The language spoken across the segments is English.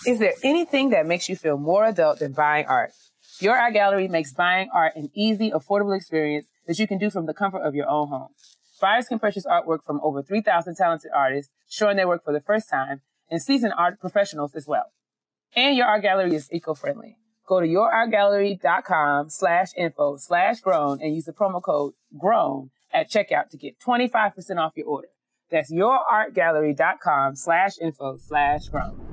Is there anything that makes you feel more adult than buying art? Your Art Gallery makes buying art an easy, affordable experience that you can do from the comfort of your own home. Buyers can purchase artwork from over 3,000 talented artists showing their work for the first time and seasoned art professionals as well. And Your Art Gallery is eco-friendly. Go to yourartgallery.com/info/grown and use the promo code GROWN at checkout to get 25% off your order. That's yourartgallery.com/info/grown.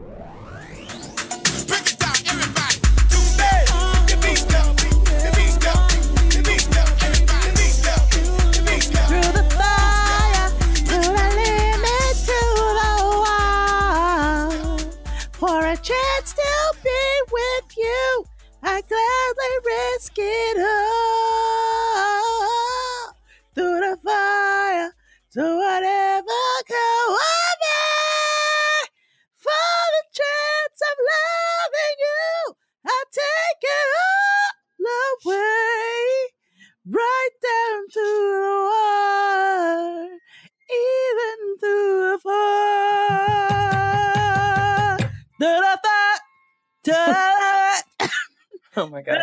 Chance to be with you, I gladly risk it all. Through the fire, to whatever come with me. For the chance of loving you, I take it all away. Right down to the wire, even through the fire. Oh my God.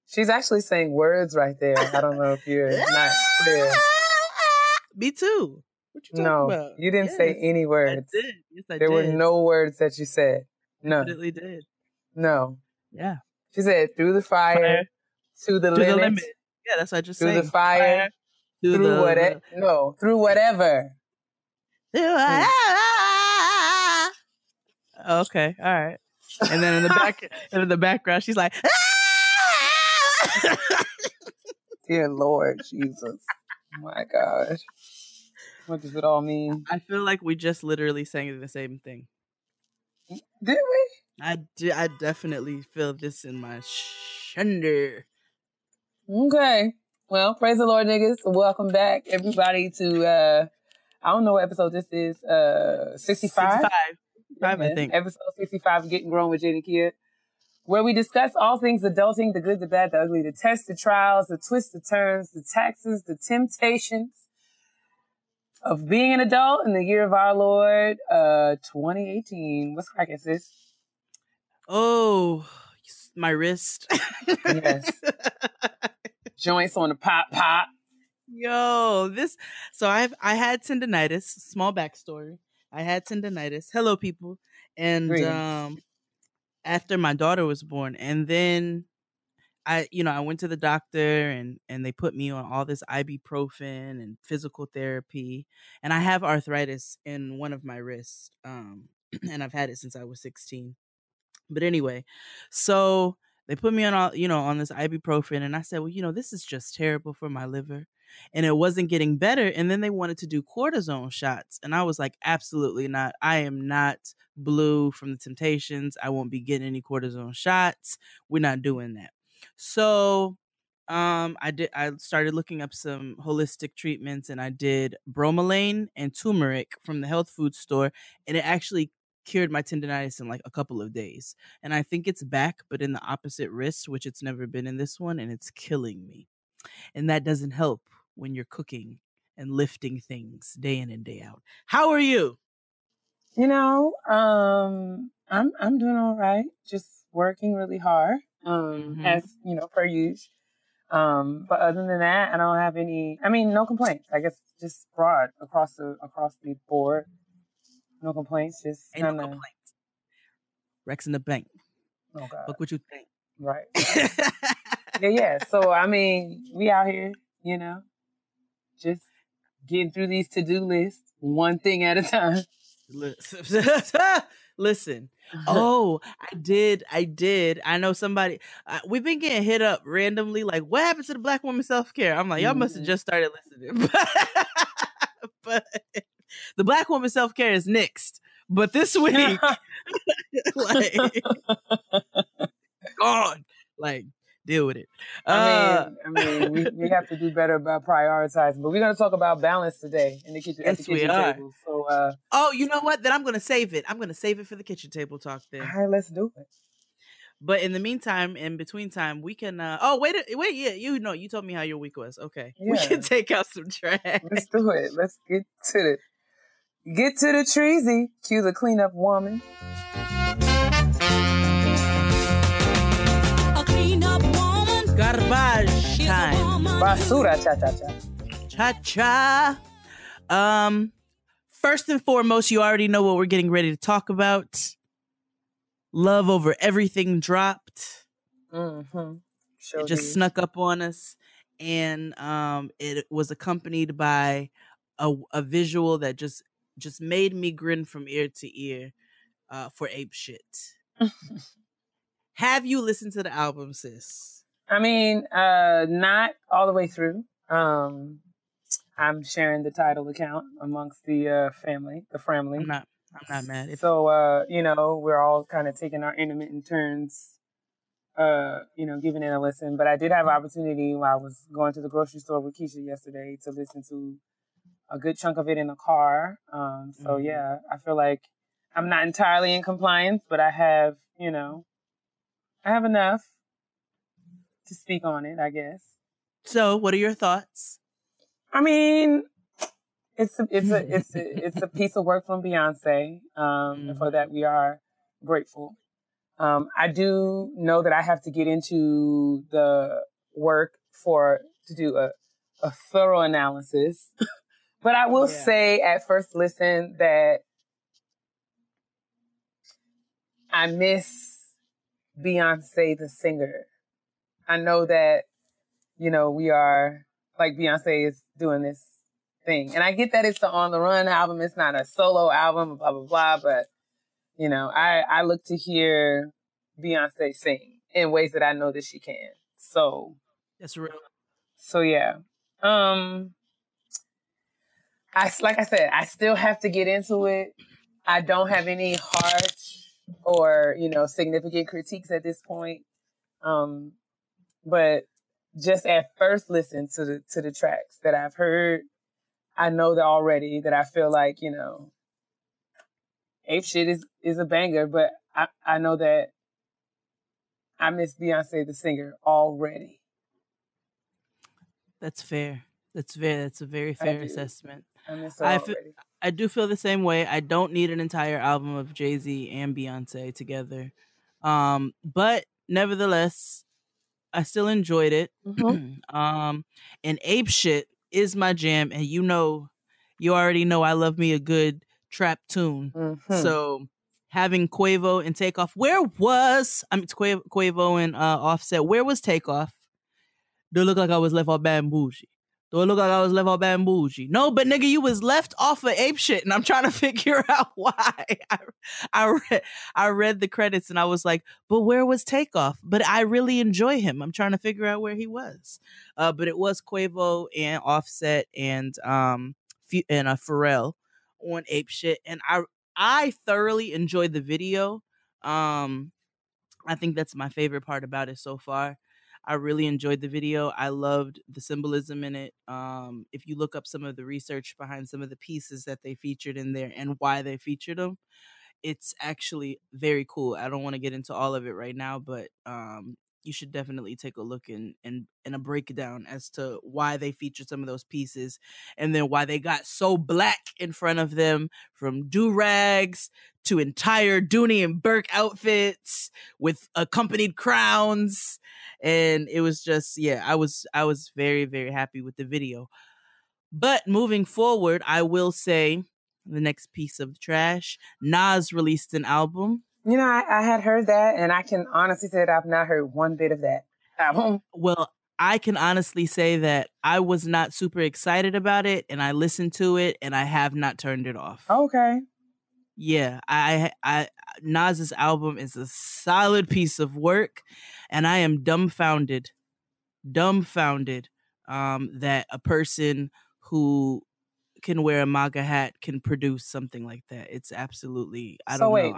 She's actually saying words right there. I don't know if you're not clear. Me too. What you talking about? You didn't say any words. I did. Yes, I did. There were no words that you said. No. Definitely did. No. Yeah. She said through the fire, to the limit. Yeah, that's what I just said. said. Through the fire, through whatever. No, through whatever. Okay, all right. And then in the background, she's like, "Dear Lord Jesus, oh my gosh, what does it all mean?" I feel like we just literally sang the same thing. Did we? I definitely feel this in my shunder. Okay, well, praise the Lord, niggas. Welcome back, everybody, to I don't know what episode this is. 65. 65, I think. Episode 65 of Getting Grown with Jada Kid, where we discuss all things adulting, the good, the bad, the ugly, the tests, the trials, the twists, the turns, the taxes, the temptations of being an adult in the year of our Lord, 2018. What's cracking, sis? Oh, my wrist. Yes. Joints on the pop. Yo, so I had tendinitis. Small backstory. I had tendinitis. Hello, people. And after my daughter was born, and then I went to the doctor and they put me on all this ibuprofen and physical therapy. And I have arthritis in one of my wrists. And I've had it since I was 16. But anyway, so they put me on on this ibuprofen, and I said, well, this is just terrible for my liver. And it wasn't getting better. And then they wanted to do cortisone shots. And I was like, absolutely not. I am not Blue from the Temptations. I won't be getting any cortisone shots. We're not doing that. So I started looking up some holistic treatments, and I did bromelain and turmeric from the health food store. And it actually cured my tendinitis in like a couple of days. And I think it's back, but in the opposite wrist, which it's never been in this one. And it's killing me. And that doesn't help when you're cooking and lifting things day in and day out. How are you? I'm doing all right. Just working really hard, as per usual. But other than that, I don't have no complaints. I guess just broad across the board. No complaints. Just no complaints. Rex in the bank. Oh God. Look what you think. Right. Yeah. So we out here, just getting through these to-do lists, one thing at a time. Listen. Oh, I did. I know somebody. We've been getting hit up randomly. Like, what happened to the Black woman self-care? I'm like, y'all must have just started listening. But the Black woman self-care is next. But this week, gone. Like, deal with it. We have to do better about prioritizing. But we're going to talk about balance today in the kitchen. Yes, we are. Table. So, oh, you know what? Then I'm going to save it. I'm going to save it for the kitchen table talk then. All right, let's do it. But in the meantime, in between time, we can. Wait. Yeah, you told me how your week was. Okay, yeah. We can take out some trash. Let's do it. Let's get to it. Get to the treasy. Cue the cleanup woman. A cleanup woman. Garbage time. Basura cha-cha-cha. Cha-cha. First and foremost, you already know what we're getting ready to talk about. Love Over Everything dropped. Mm-hmm. It just snuck up on us. And it was accompanied by a visual that just made me grin from ear to ear for ape shit. Have you listened to the album, sis? I mean, not all the way through. I'm sharing the title account amongst the family. I'm not mad. So, we're all kind of taking our intermittent turns, giving it a listen. But I did have an opportunity while I was going to the grocery store with Keisha yesterday to listen to a good chunk of it in the car. Yeah, I feel like I'm not entirely in compliance, but I have, I have enough to speak on it, I guess. So, what are your thoughts? I mean, it's a piece of work from Beyonce, and for that we are grateful. I do know that I have to get into the work to do a thorough analysis, but I will say at first listen that I miss Beyonce the singer. I know that, we are, like, Beyonce is doing this thing. And I get that it's the On the Run album. It's not a solo album, blah, blah, blah. But, I look to hear Beyonce sing in ways that I know that she can. So. That's real. So, yeah. Like I said, I still have to get into it. I don't have any harsh or, significant critiques at this point. But just at first listen to the tracks that I've heard, I know that already that I feel like, Ape Shit is a banger, but I know that I miss Beyonce the singer already. That's fair. That's a very fair assessment. I miss her already. I do feel the same way. I don't need an entire album of Jay-Z and Beyonce together. But nevertheless, I still enjoyed it. Mm-hmm. And Ape Shit is my jam. And you already know I love me a good trap tune. Mm-hmm. So having Quavo and Takeoff, Quavo and Offset, where was Takeoff? Do it look like I was left off bad and bougie? Do it look like I was left off bad and bougie? No, but nigga, you was left off of Ape Shit, and I'm trying to figure out why. I read the credits and I was like, but where was Takeoff? But I really enjoy him. I'm trying to figure out where he was. But it was Quavo and Offset and Pharrell on Ape Shit, and I thoroughly enjoyed the video. I think that's my favorite part about it so far. I really enjoyed the video. I loved the symbolism in it. If you look up some of the research behind some of the pieces that they featured in there and why they featured them, it's actually very cool. I don't want to get into all of it right now, but you should definitely take a look in a breakdown as to why they featured some of those pieces and then why they got so black in front of them, from do-rags to entire Dooney and Burke outfits with accompanied crowns. And it was just, I was very, very happy with the video. But moving forward, I will say the next piece of trash, Nas released an album. I had heard that, and I can honestly say that I've not heard one bit of that album. Well, I can honestly say that I was not super excited about it, and I listened to it, and I have not turned it off. Okay. Yeah, Nas's album is a solid piece of work, and I am dumbfounded that a person who can wear a MAGA hat can produce something like that. It's absolutely, I don't know. Wait.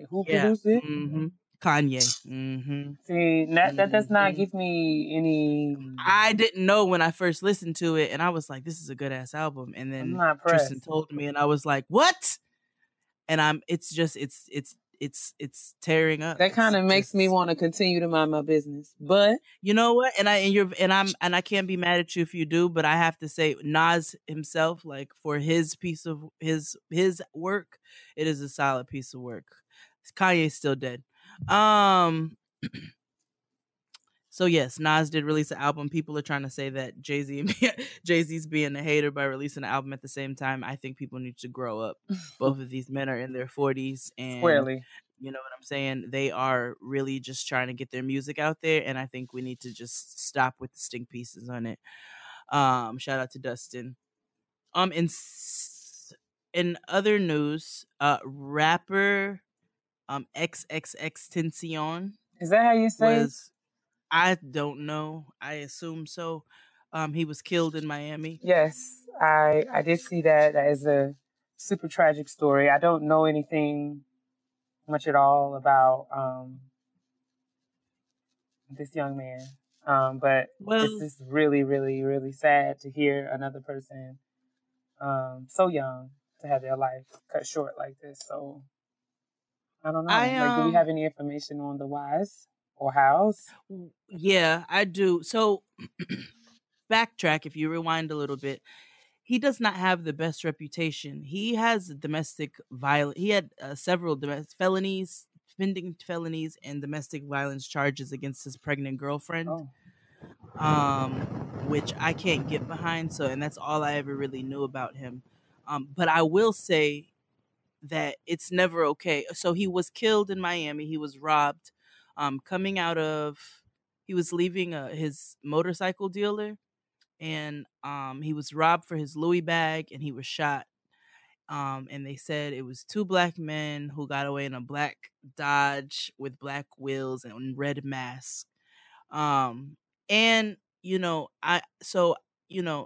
Who produced it? Mm-hmm. Kanye. Mm-hmm. See, that does not give me any. I didn't know when I first listened to it, and I was like, "This is a good ass album." And then Tristan told me, and I was like, "What?" And it's it's tearing up. That kind of makes me want to continue to mind my business. But you know what? And I can't be mad at you if you do, but I have to say Nas himself, like for his piece of his work, it is a solid piece of work. Kanye's still dead. So yes, Nas did release an album. People are trying to say that Jay-Z's being a hater by releasing an album at the same time. I think people need to grow up. Both of these men are in their 40s, and squarely. You know what I'm saying? They are really just trying to get their music out there, and I think we need to just stop with the stink pieces on it. Shout out to Dustin. In other news, rapper XXXTentacion. Is that how you say? I don't know. I assume so. He was killed in Miami. Yes, I did see that. That is a super tragic story. I don't know anything much at all about this young man. But this is really, really, really sad to hear another person so young to have their life cut short like this. So I don't know. Do we have any information on the whys or hows? Yeah, I do. So backtrack, if you rewind a little bit. He does not have the best reputation. He has domestic violence. He had several felonies, pending felonies, and domestic violence charges against his pregnant girlfriend. Which I can't get behind. So, and that's all I ever really knew about him. But I will say that it's never okay. So he was killed in Miami. He was robbed. He was leaving his motorcycle dealer, and he was robbed for his Louis bag, and he was shot. And they said it was two black men who got away in a black Dodge with black wheels and red masks. And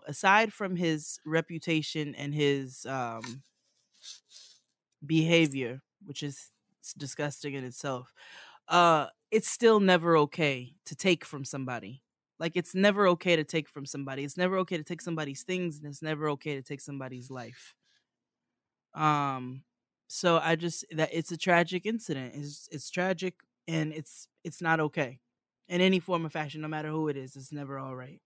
aside from his reputation and his behavior, which is disgusting in itself, it's still never okay to take from somebody. Like, it's never okay to take from somebody. It's never okay to take somebody's things, and it's never okay to take somebody's life. So that it's a tragic incident. It's tragic, and it's not okay in any form or fashion, no matter who it is. It's never all right.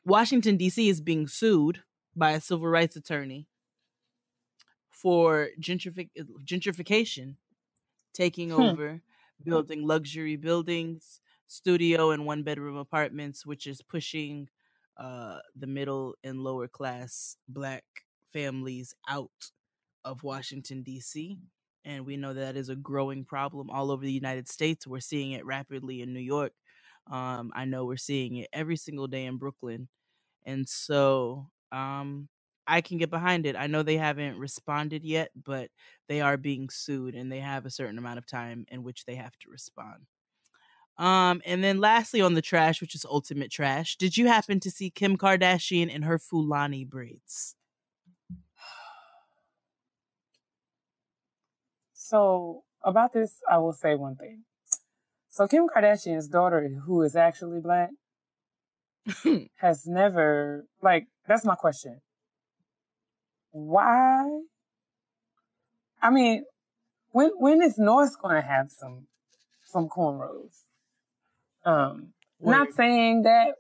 Washington, D.C. is being sued by a civil rights attorney for gentrification, taking over, building luxury buildings, studio and one-bedroom apartments, which is pushing the middle and lower class black families out of Washington, D.C. And we know that is a growing problem all over the United States. We're seeing it rapidly in New York. I know we're seeing it every single day in Brooklyn. And so I can get behind it. I know they haven't responded yet, but they are being sued, and they have a certain amount of time in which they have to respond. And then lastly on the trash, which is ultimate trash, did you happen to see Kim Kardashian in her Fulani braids? So about this, I will say one thing. So Kim Kardashian's daughter, who is actually black, has never, that's my question. Why? I mean, when is North going to have some cornrows? Not saying that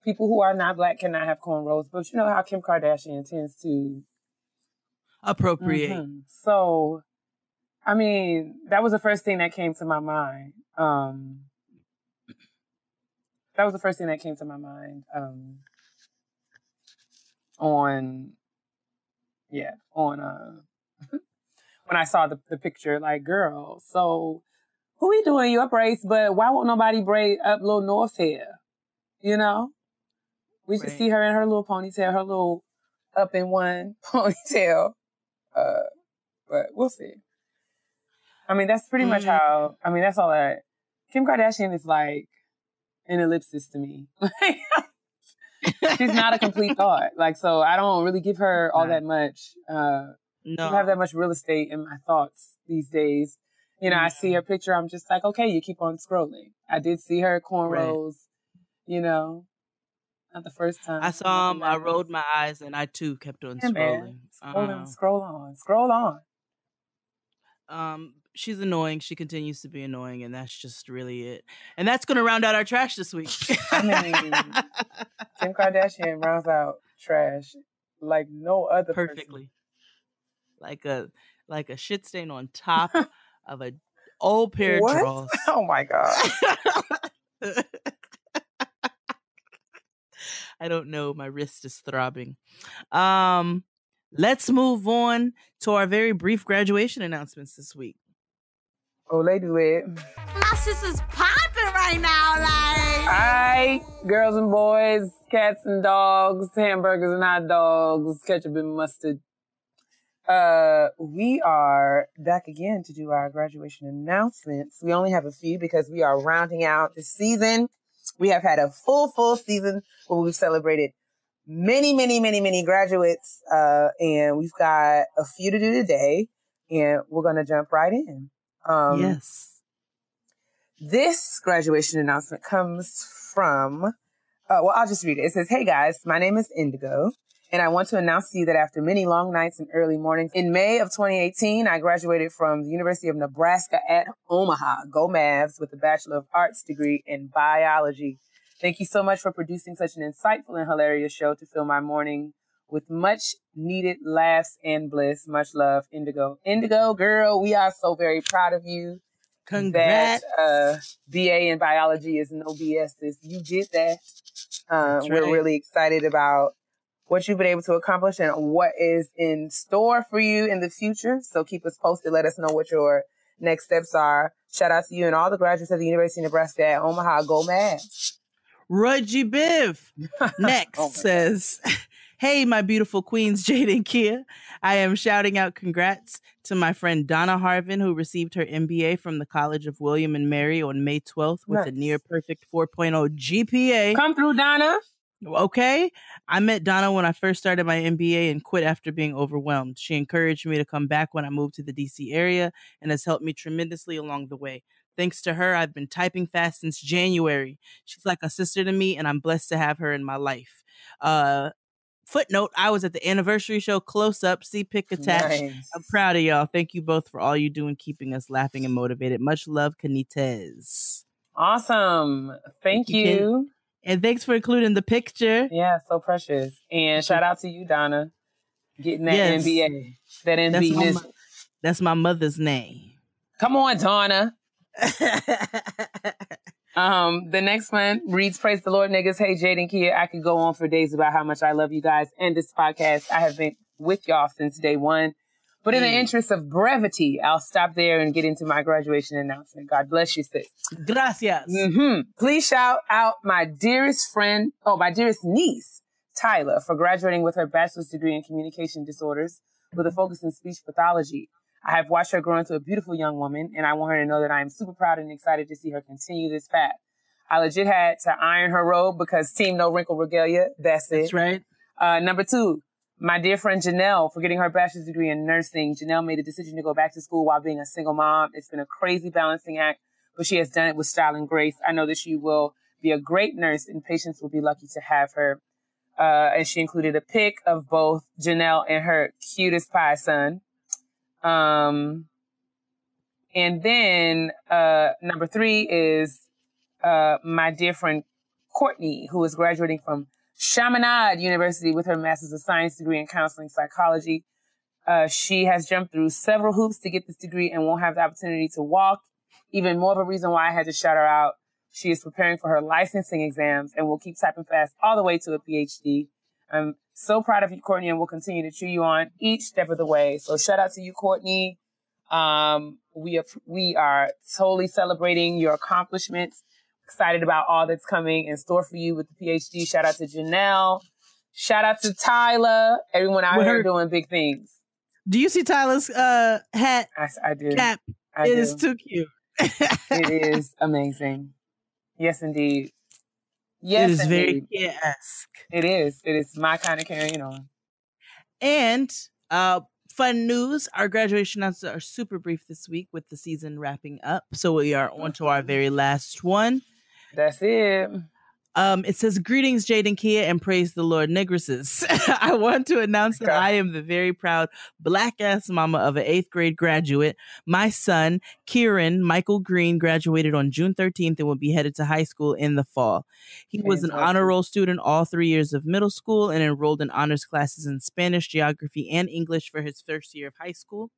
people who are not black cannot have cornrows, but you know how Kim Kardashian tends to appropriate. Mm-hmm. So, I mean, that was the first thing that came to my mind. When I saw the picture, like, girl, so who we doing your braids, but why won't nobody braid up little North hair? You know? We should see her in her little ponytail, her little up in one ponytail. But we'll see. I mean, that's pretty much how, that's all that. Kim Kardashian is like an ellipsis to me. She's not a complete thought. So I don't really give her all that much, don't have that much real estate in my thoughts these days. You know, I see her picture, I'm just like, okay, you keep on scrolling. I did see her cornrows, not the first time. I saw them, I rolled my eyes, and I too kept on scrolling. Scroll on. She's annoying. She continues to be annoying, and that's just really it. And that's going to round out our trash this week. I mean, Kim Kardashian rounds out trash like no other perfectly. Person. Like a shit stain on top of an old pair of drawers. Oh my God. I don't know. My wrist is throbbing. Let's move on to our very brief graduation announcements this week. Oh, they do it. My sister's popping right now, like. Hi, girls and boys, cats and dogs, hamburgers and hot dogs, ketchup and mustard. We are back again to do our graduation announcements. We only have a few because we are rounding out the season. We have had a full season where we've celebrated many graduates. And we've got a few to do today, and we're going to jump right in. Yes. This graduation announcement comes from, I'll just read it. It says, "Hey guys, my name is Indigo, and I want to announce to you that after many long nights and early mornings, in May of 2018, I graduated from the University of Nebraska at Omaha. Go Mavs, with a Bachelor of Arts degree in biology. Thank you so much for producing such an insightful and hilarious show to fill my morning with much needed laughs and bliss. Much love, Indigo." Indigo, girl, we are so very proud of you. Congrats. That BA in biology is no BS. You did that. We're really excited about what you've been able to accomplish and what is in store for you in the future. So keep us posted. Let us know what your next steps are. Shout out to you and all the graduates of the University of Nebraska at Omaha. Go Mavs. Reggie Biv next says, "Hey, my beautiful queens, Jade and Kia. I am shouting out congrats to my friend Donna Harvin, who received her MBA from the College of William and Mary on May 12th with a near perfect 4.0 GPA. Come through, Donna. Okay. I met Donna when I first started my MBA and quit after being overwhelmed. She encouraged me to come back when I moved to the DC area and has helped me tremendously along the way. Thanks to her, I've been typing fast since January. She's like a sister to me, and I'm blessed to have her in my life. Footnote, I was at the anniversary show Close Up, see pic attached. Nice. I'm proud of y'all. Thank you both for all you do in keeping us laughing and motivated. Much love, Canitez." Awesome. Thank you. And thanks for including the picture. Yeah, so precious. And shout out to you, Donna, getting that MBA. That MBA. That's my mother's name. Come on, Donna. The next one reads, "Praise the Lord, niggas. Hey, Jade and Kia, I could go on for days about how much I love you guys and this podcast. I have been with y'all since day one. But in the interest of brevity, I'll stop there and get into my graduation announcement. God bless you, sis. Gracias. Please shout out my dearest niece, Tyler, for graduating with her bachelor's degree in communication disorders with a focus in speech pathology. I have watched her grow into a beautiful young woman, and I want her to know that I am super proud and excited to see her continue this path. I legit had to iron her robe because Team No Wrinkle Regalia, that's it. That's right. Number 2, my dear friend Janelle, for getting her bachelor's degree in nursing. Janelle made a decision to go back to school while being a single mom. It's been a crazy balancing act, but she has done it with style and grace. I know that she will be a great nurse, and patients will be lucky to have her. And she included a pic of both Janelle and her cutest pie son. And then number 3 is my dear friend Courtney, who is graduating from Chaminade University with her Master's of Science degree in Counseling Psychology. She has jumped through several hoops to get this degree and won't have the opportunity to walk. Even more of a reason why I had to shout her out. She is preparing for her licensing exams and will keep typing fast all the way to a PhD. I'm so proud of you, Courtney, and we'll continue to cheer you on each step of the way. So shout out to you, Courtney. We are totally celebrating your accomplishments. Excited about all that's coming in store for you with the PhD. Shout out to Janelle. Shout out to Tyler. Everyone out here doing big things. Do you see Tyler's hat? I do. Cap. It is too cute. It is amazing. Yes, indeed. Yes, it is very Kia-esque. It is. It is my kind of carrying on. And fun news, our graduation announcements are super brief this week with the season wrapping up. So we are on to our very last one. That's it. It says, greetings, Jade and Kia, and praise the Lord, Negresses. I want to announce that I am the very proud black-ass mama of an 8th grade graduate. My son, Kieran Michael Green, graduated on June 13th and will be headed to high school in the fall. He was an honor roll student all 3 years of middle school and enrolled in honors classes in Spanish, geography, and English for his first year of high school.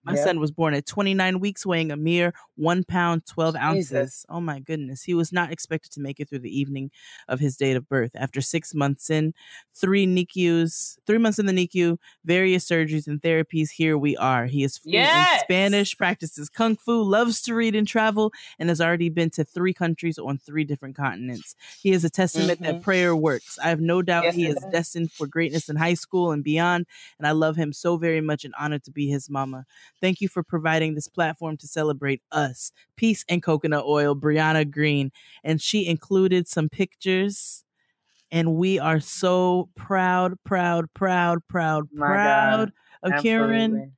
My son was born at 29 weeks, weighing a mere 1 pound, 12 ounces. Jesus. Oh my goodness. He was not expected to make it through the evening of his date of birth. After 6 months in, 3 months in the NICU, various surgeries and therapies, here we are. He is fluent in Spanish, practices Kung Fu, loves to read and travel, and has already been to 3 countries on 3 different continents. He is a testament that prayer works. I have no doubt he is destined for greatness in high school and beyond, and I love him so very much and honored to be his mama. Thank you for providing this platform to celebrate us. Peace and coconut oil, Brianna Green. And she included some pictures. And we are so proud of Kieran.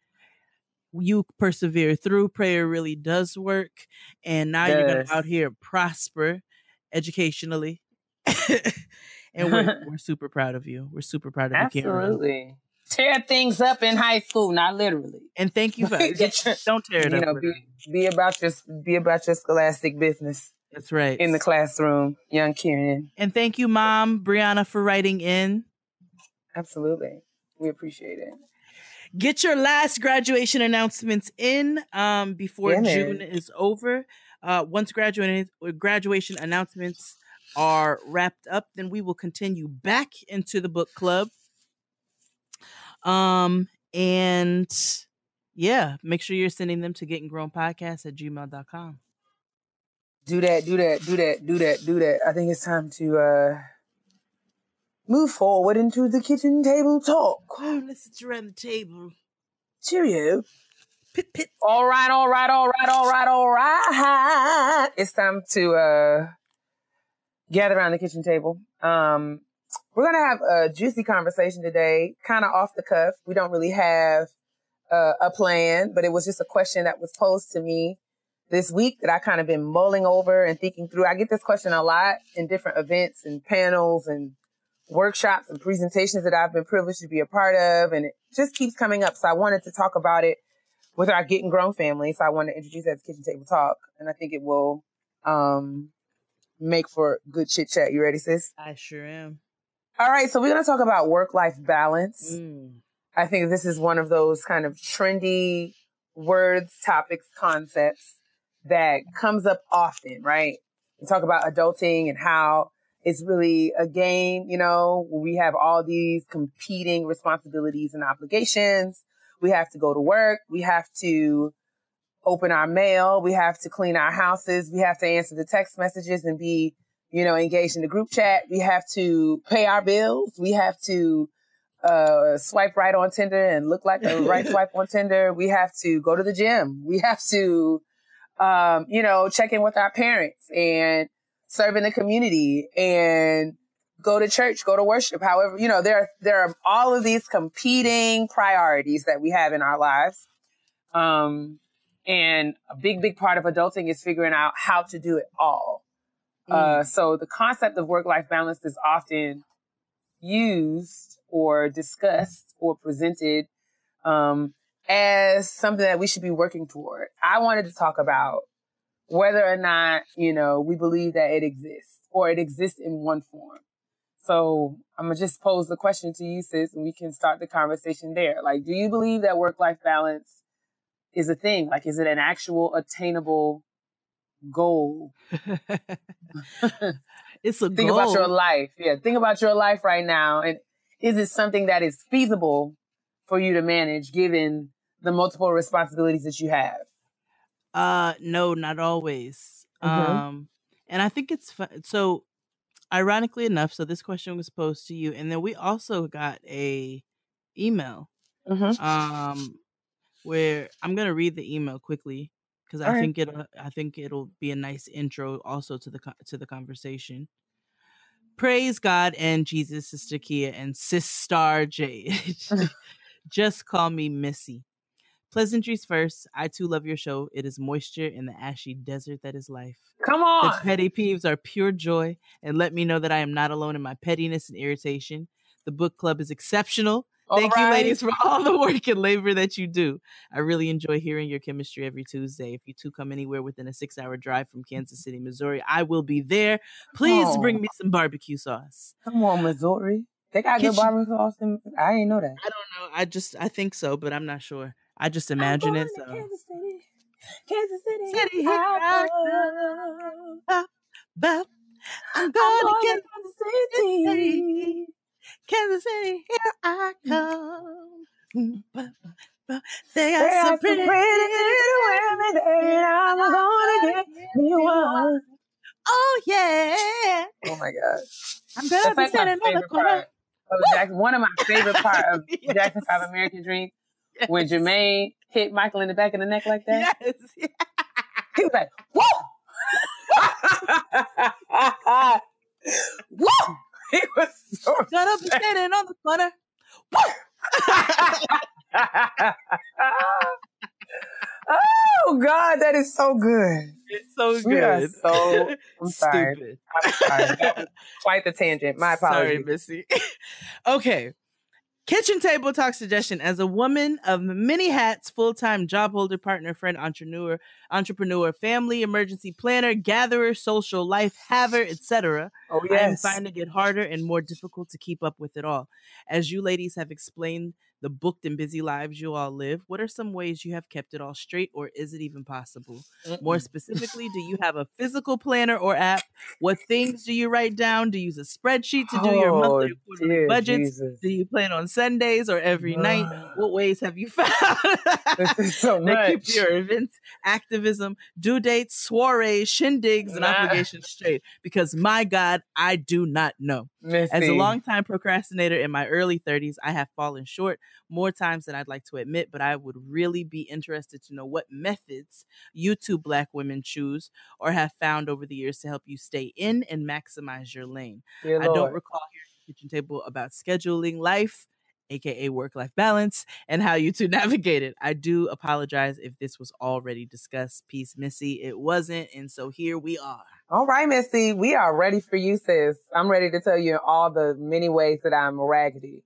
You persevere through. Prayer really does work. And now you're going to out here prosper educationally. And we're super proud of you. We're super proud of you, Kieran. Absolutely. Tear things up in high school, not literally. And thank you for don't tear it up. Be about your scholastic business. That's right. In the classroom, young Kieran. And thank you, Mom, Brianna, for writing in. Absolutely. We appreciate it. Get your last graduation announcements in before June is over. Once graduation announcements are wrapped up, then we will continue back into the book club. And yeah, make sure you're sending them to gettinggrownpodcast@gmail.com. Do that. I think it's time to move forward into the kitchen table talk. Oh, let's sit around the table. Cheerio. Pit, pit. All right. It's time to gather around the kitchen table. We're going to have a juicy conversation today, kind of off the cuff. We don't really have a plan, but it was just a question that was posed to me this week that I kind of been mulling over and thinking through. I get this question a lot in different events and panels and workshops and presentations that I've been privileged to be a part of, and it just keeps coming up. So I wanted to talk about it with our Getting Grown family. So I wanted to introduce it as Kitchen Table Talk, and I think it will make for good chit chat. You ready, sis? I sure am. All right, so we're going to talk about work-life balance. I think this is one of those kind of trendy words, topics, concepts that comes up often, right? We talk about adulting and how it's really a game, where we have all these competing responsibilities and obligations. We have to go to work. We have to open our mail. We have to clean our houses. We have to answer the text messages and be engaged in the group chat. We have to pay our bills. We have to swipe right on Tinder and look like the right swipe on Tinder. We have to go to the gym. We have to, check in with our parents and serve in the community and go to church, go to worship. However, there are all of these competing priorities that we have in our lives. And a big part of adulting is figuring out how to do it all. So the concept of work-life balance is often used or discussed or presented as something that we should be working toward. I wanted to talk about whether or not, we believe that it exists or it exists in one form. So I'm going to just pose the question to you, sis, and we can start the conversation there. Like, do you believe that work-life balance is a thing? Like, is it an actual attainable goal? It's a Think goal. about your life. Yeah, think about your life right now. And is it something that is feasible for you to manage given the multiple responsibilities that you have? No, not always. And I think it's fun. So ironically enough, so this question was posed to you, and then we also got a email where I'm going to read the email quickly because I think it'll be a nice intro also to the conversation. Praise God and Jesus, Sister Kia and Sis Star Jade. Just call me Missy. Pleasantries first. I too love your show. It is moisture in the ashy desert that is life. Come on. The petty peeves are pure joy and let me know that I am not alone in my pettiness and irritation. The book club is exceptional. Thank you, ladies, for all the work and labor that you do. I really enjoy hearing your chemistry every Tuesday. If you two come anywhere within a 6-hour drive from Kansas City, Missouri, I will be there. Please bring me some barbecue sauce. Come on, Missouri. They got good barbecue sauce. I didn't know that. I don't know. I think so, but I'm not sure. I just imagine it. So. Kansas City, here I come. I'm going to Kansas City. Kansas City, here I come. They are some pretty little women, and I'm gonna get me one. Oh yeah! Oh my God! I'm gonna be standing on the corner. One of my favorite part of Jackson 5 American Dream, when Jermaine hit Michael in the back of the neck like that. Yes. Yeah. He was like, "Whoa!" Whoa! He was so gonna be standing on the corner. Oh God, that is so good. It's so good. I'm sorry. Stupid. I'm sorry. Quite the tangent. My apologies. Sorry, Missy. Okay. Kitchen table talk suggestion. As a woman of many hats, full-time job holder, partner, friend, entrepreneur, family, emergency planner, gatherer, social life haver, etc. Oh, yes. I am finding it harder and more difficult to keep up with it all. As you ladies have explained the booked and busy lives you all live, what are some ways you have kept it all straight, or is it even possible? More specifically, do you have a physical planner or app? What things do you write down? Do you use a spreadsheet to do your monthly or quarterly budgets? Jesus. Do you plan on Sundays or every night? What ways have you found This is so much. keep your events, activism, due dates, soirees, shindigs, and obligations straight? Because my God, I do not know. Missy. As a longtime procrastinator in my early 30s, I have fallen short more times than I'd like to admit, but I would really be interested to know what methods you two Black women choose or have found over the years to help you stay in and maximize your lane. Dear I Lord. don't recall hearing at the kitchen table about scheduling life, aka work-life balance, and how you two navigate it. I do apologize if this was already discussed. Peace, Missy. It wasn't, and so here we are. All right, Missy, we are ready for you, sis. I'm ready to tell you in all the many ways that I'm raggedy.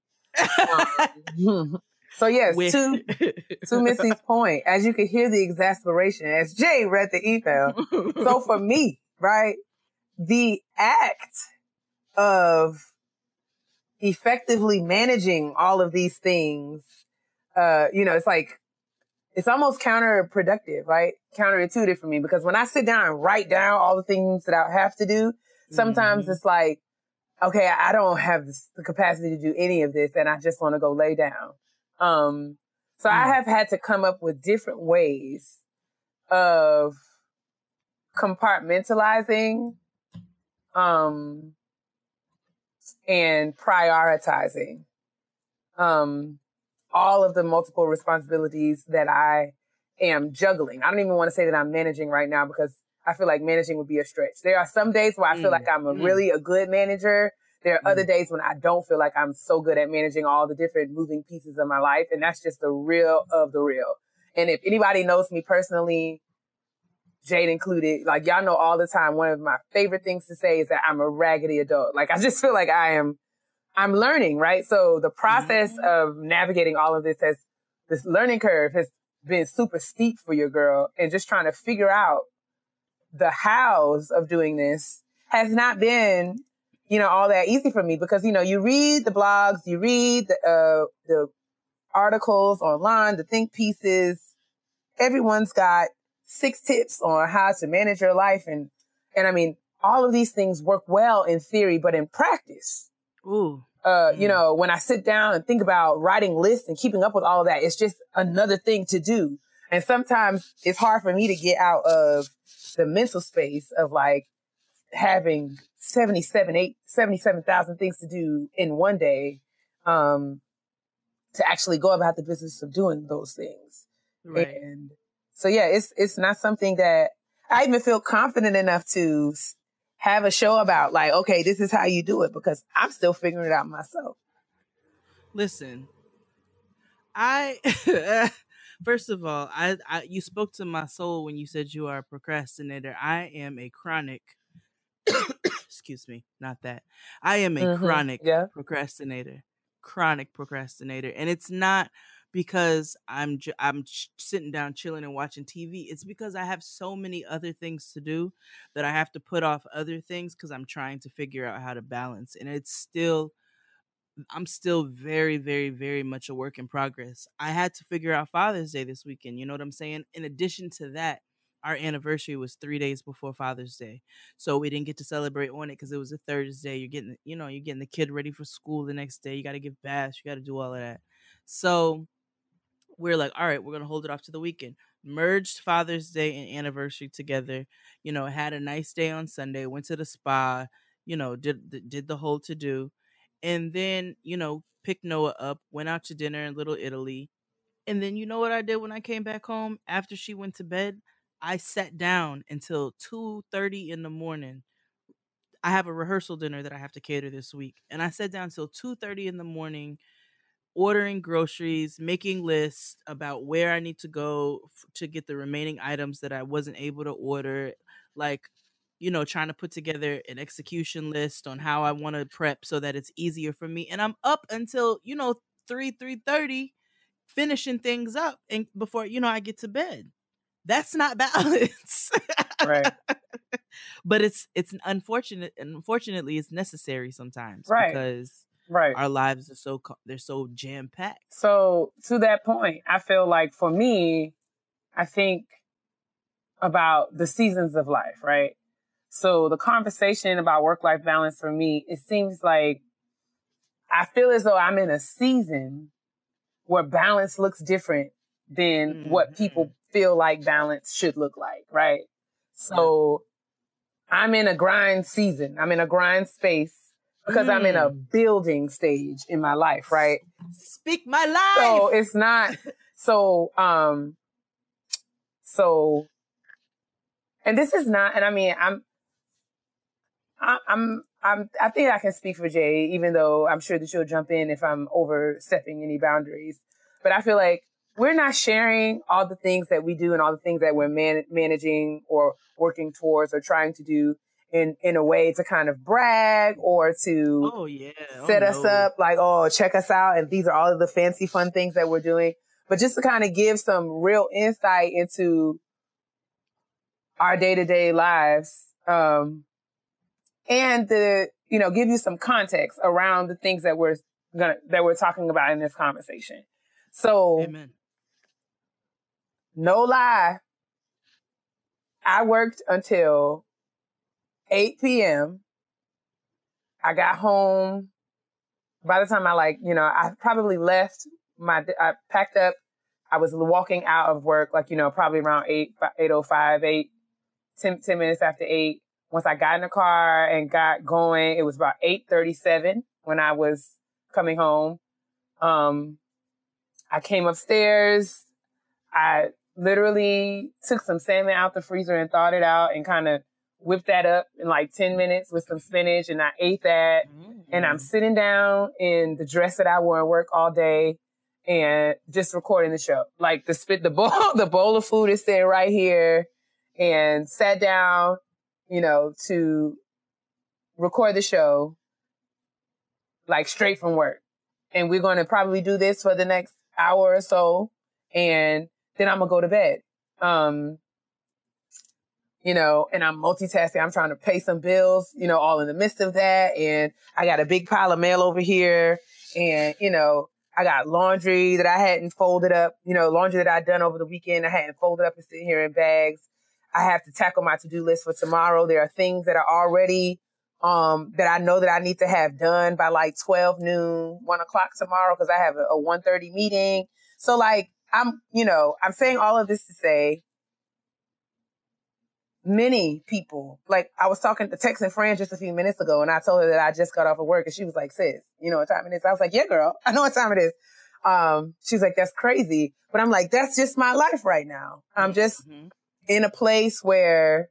So yes, to Missy's point, as you can hear the exasperation as Jay read the email. So for me, right, the act of effectively managing all of these things, it's like, it's almost counterproductive, right? Counterintuitive for me, because when I sit down and write down all the things that I have to do, sometimes it's like, okay, I don't have the capacity to do any of this and I just want to go lay down. So I have had to come up with different ways of compartmentalizing, and prioritizing, all of the multiple responsibilities that I am juggling. I don't even want to say that I'm managing right now because I feel like managing would be a stretch. There are some days where I feel like I'm a good manager. There are other days when I don't feel like I'm so good at managing all the different moving pieces of my life. And that's just the real of the real. And if anybody knows me personally, Jade included, like y'all know all the time, one of my favorite things to say is that I'm a raggedy adult. Like I just feel like I'm learning, right? So the process of navigating all of this this learning curve has been super steep for your girl, and just trying to figure out the hows of doing this has not been, all that easy for me because, you read the blogs, you read the articles online, the think pieces. Everyone's got 6 tips on how to manage your life. And I mean, all of these things work well in theory, but in practice, when I sit down and think about writing lists and keeping up with all of that, it's just another thing to do. And sometimes it's hard for me to get out of the mental space of like having 77,000 things to do in one day, to actually go about the business of doing those things. Right. And so, yeah, it's not something that I even feel confident enough to have a show about, like, okay, this is how you do it, because I'm still figuring it out myself. Listen, First of all, you spoke to my soul when you said you are a procrastinator. I am a chronic excuse me, not that. I am a chronic procrastinator. Chronic procrastinator. And it's not because I'm sitting down chilling and watching TV. It's because I have so many other things to do that I have to put off other things because I'm trying to figure out how to balance. And I'm still very, very, very much a work in progress. I had to figure out Father's Day this weekend. You know what I'm saying? In addition to that, our anniversary was 3 days before Father's Day. So we didn't get to celebrate on it because it was a Thursday. You're getting the kid ready for school the next day. You got to give baths. You got to do all of that. So we're like, all right, we're going to hold it off to the weekend. Merged Father's Day and anniversary together. Had a nice day on Sunday. Went to the spa. Did the whole to do. And then, picked Noah up, went out to dinner in Little Italy. And then you know what I did when I came back home after she went to bed? I sat down until 2:30 in the morning. I have a rehearsal dinner that I have to cater this week. And I sat down until 2:30 in the morning, ordering groceries, making lists about where I need to go to get the remaining items that I wasn't able to order. Like, trying to put together an execution list on how I want to prep so that it's easier for me. And I'm up until, 3:30 finishing things up and before, I get to bed. That's not balance. Right. But it's unfortunate. Unfortunately, it's necessary sometimes because our lives are they're so jam-packed. So to that point, I feel like for me, I think about the seasons of life, right? So the conversation about work-life balance for me, it seems like I feel as though I'm in a season where balance looks different than what people feel like balance should look like, right? So I'm in a grind season. I'm in a grind space because I'm in a building stage in my life, right? Speak my life. So it's not and this is not, and I mean, I think I can speak for Jay, even though I'm sure that she'll jump in if I'm overstepping any boundaries. But I feel like we're not sharing all the things that we do and all the things that we're managing or working towards or trying to do in a way to kind of brag or to set us up like, oh, check us out. And these are all of the fancy, fun things that we're doing. But just to kind of give some real insight into our day-to-day lives, and give you some context around the things that we're talking about in this conversation. So, Amen. No lie, I worked until 8 p.m. I got home. By the time I probably left I packed up. I was walking out of work, probably around 8:05, 10 minutes after 8. Once I got in the car and got going, it was about 8:37 when I was coming home. I came upstairs. I literally took some salmon out the freezer and thawed it out and kind of whipped that up in like 10 minutes with some spinach. And I ate that. And I'm sitting down in the dress that I wore at work all day and just recording the show. Like the bowl of food is sitting right here, and sat down, to record the show, like straight from work. And we're going to probably do this for the next hour or so. And then I'm going to go to bed. And I'm multitasking. I'm trying to pay some bills, all in the midst of that. And I got a big pile of mail over here. And, I got laundry that I hadn't folded up, laundry that I'd done over the weekend. I hadn't folded up and sitting here in bags. I have to tackle my to-do list for tomorrow. There are things that are already, that I know that I need to have done by like 12 noon, 1 o'clock tomorrow, because I have a 1:30 meeting. So I'm saying all of this to say many people, I was texting Fran just a few minutes ago, and I told her that I just got off of work, and she was like, sis, you know what time it is? I was like, yeah, girl, I know what time it is. She was like, that's crazy. But I'm like, that's just my life right now. I'm just in a place where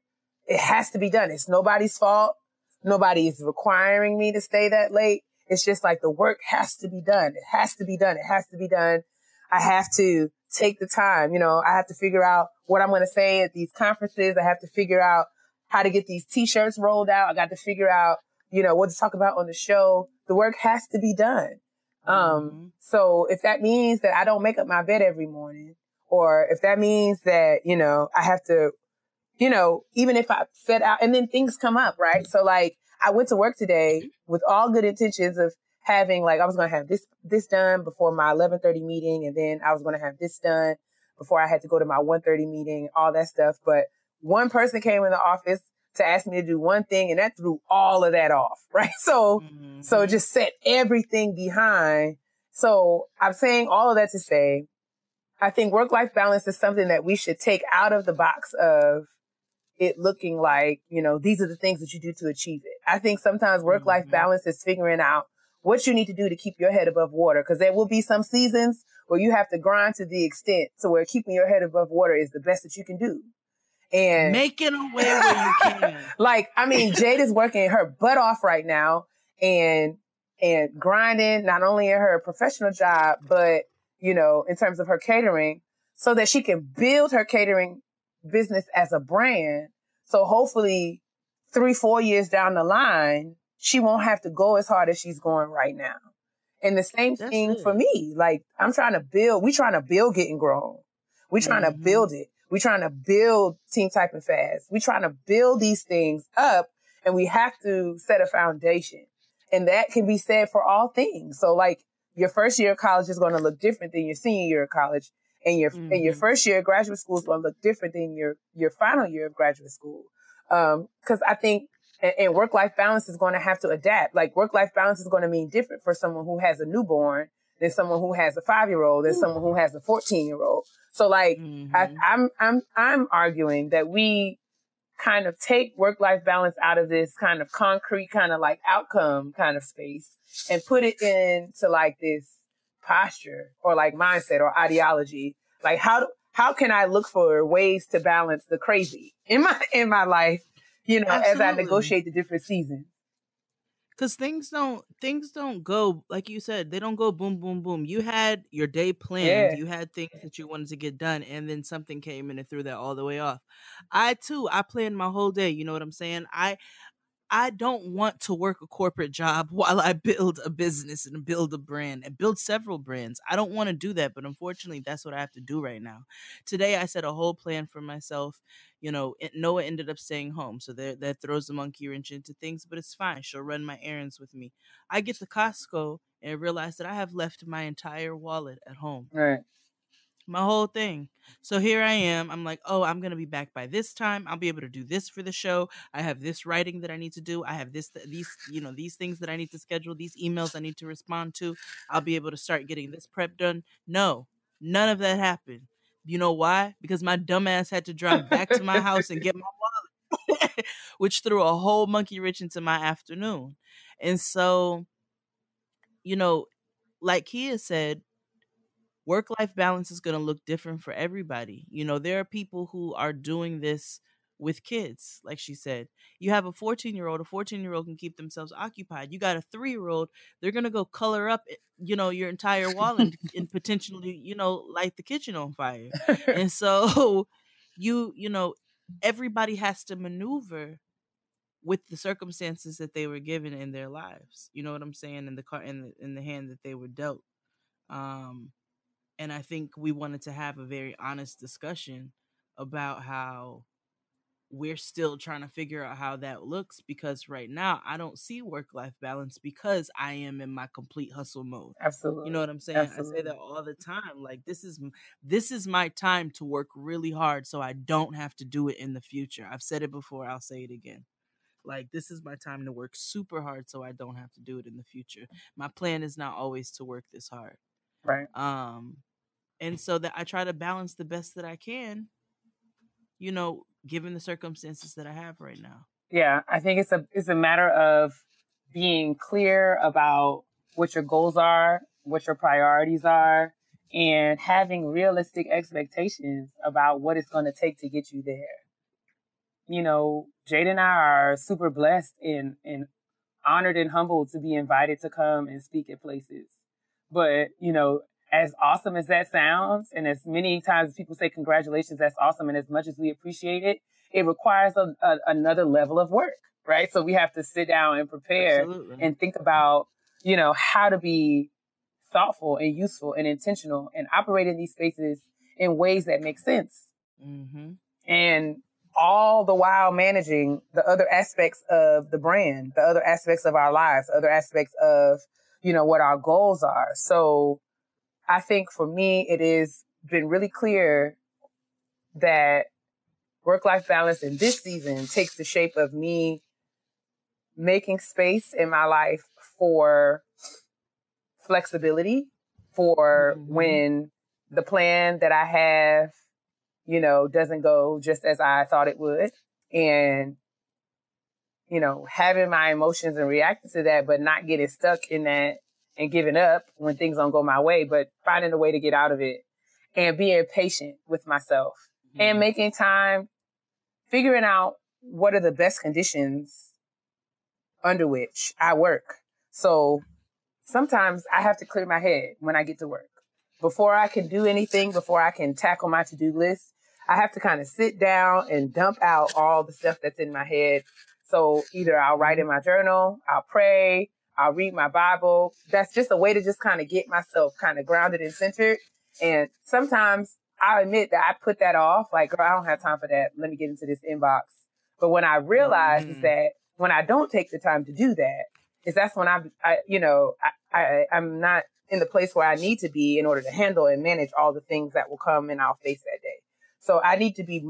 it has to be done. It's nobody's fault. Nobody is requiring me to stay that late. It's just like the work has to be done. It has to be done. It has to be done. I have to take the time. I have to figure out what I'm going to say at these conferences. I have to figure out how to get these t-shirts rolled out. I got to figure out, what to talk about on the show. The work has to be done. So if that means that I don't make up my bed every morning, or if that means that, I have to, even if I set out and then things come up, right? So like I went to work today with all good intentions of having, like, I was going to have this done before my 11:30 meeting. And then I was going to have this done before I had to go to my 1:30 meeting, all that stuff. But one person came in the office to ask me to do one thing, and that threw all of that off, right? So it just set everything behind. So I'm saying all of that to say, I think work-life balance is something that we should take out of the box of it looking like, these are the things that you do to achieve it. I think sometimes work-life balance is figuring out what you need to do to keep your head above water. Because there will be some seasons where you have to grind to the extent to where keeping your head above water is the best that you can do. And making a way where you can. Jade is working her butt off right now and grinding not only in her professional job, but, in terms of her catering, so that she can build her catering business as a brand. So hopefully 3-4 years down the line, she won't have to go as hard as she's going right now. And the same thing for me. Like, we're trying to build Getting Grown. We're trying to build it. We're trying to build Team Typing Fast. We're trying to build these things up, and we have to set a foundation. And that can be said for all things. So like your first year of college is going to look different than your senior year of college. And your first year of graduate school is going to look different than your final year of graduate school. Cause I think, and work-life balance is going to have to adapt. Like work-life balance is going to mean different for someone who has a newborn than someone who has a 5-year-old than someone who has a 14-year-old. So like, I'm arguing that we kind of take work-life balance out of this kind of concrete, kind of like outcome kind of space and put it into like this posture or like mindset or ideology. Like how can I look for ways to balance the crazy in my life, as I negotiate the different seasons? Because things don't go, like you said, they don't go boom, boom, boom. You had your day planned. Yeah. You had things that you wanted to get done, and then something came in and threw that all the way off. I planned my whole day. You know what I'm saying? I don't want to work a corporate job while I build a business and build a brand and build several brands. I don't want to do that, but unfortunately, that's what I have to do right now. Today, I set a whole plan for myself. Noah ended up staying home, so that throws a monkey wrench into things, but it's fine. She'll run my errands with me. I get to Costco and realize that I have left my entire wallet at home. Right. My whole thing. So here I am. I'm like, oh, I'm going to be back by this time. I'll be able to do this for the show. I have this writing that I need to do. I have these things that I need to schedule, these emails I need to respond to. I'll be able to start getting this prep done. No, none of that happened. You know why? Because my dumbass had to drive back to my house and get my wallet, which threw a whole monkey wrench into my afternoon. And so, like Kia said, work-life balance is going to look different for everybody. There are people who are doing this with kids, like she said. You have a 14-year-old. A 14-year-old can keep themselves occupied. You got a 3-year-old. They're going to go color up, your entire wall and potentially, light the kitchen on fire. And so, everybody has to maneuver with the circumstances that they were given in their lives. You know what I'm saying? In the hand that they were dealt. And I think we wanted to have a very honest discussion about how we're still trying to figure out how that looks, because right now I don't see work-life balance because I am in my complete hustle mode. Absolutely. You know what I'm saying? Absolutely. I say that all the time. Like, this is my time to work really hard so I don't have to do it in the future. I've said it before. I'll say it again. Like, this is my time to work super hard so I don't have to do it in the future. My plan is not always to work this hard. Right. And so that I try to balance the best that I can, given the circumstances that I have right now. Yeah, I think it's a matter of being clear about what your goals are, what your priorities are, and having realistic expectations about what it's going to take to get you there. Jade and I are super blessed and honored and humbled to be invited to come and speak at places. But, as awesome as that sounds, and as many times people say congratulations, that's awesome, and as much as we appreciate it, it requires another level of work, right? So we have to sit down and prepare and think about, how to be thoughtful and useful and intentional and operate in these spaces in ways that make sense. Mm-hmm. And all the while managing the other aspects of the brand, the other aspects of our lives, other aspects of, what our goals are. So I think for me, it has been really clear that work-life balance in this season takes the shape of me making space in my life for flexibility, for when the plan that I have, doesn't go just as I thought it would. And, having my emotions and reacting to that, but not getting stuck in that and giving up when things don't go my way, but finding a way to get out of it and being patient with myself and making time, figuring out what are the best conditions under which I work. So sometimes I have to clear my head when I get to work. Before I can do anything, before I can tackle my to-do list, I have to kind of sit down and dump out all the stuff that's in my head. So either I'll write in my journal, I'll pray, I'll read my Bible. That's just a way to just kind of get myself kind of grounded and centered. And sometimes I admit that I put that off. Like, girl, I don't have time for that. Let me get into this inbox. But when I realize is that when I don't take the time to do that, is that's when I'm not in the place where I need to be in order to handle and manage all the things that will come and I'll face that day. So I need to be,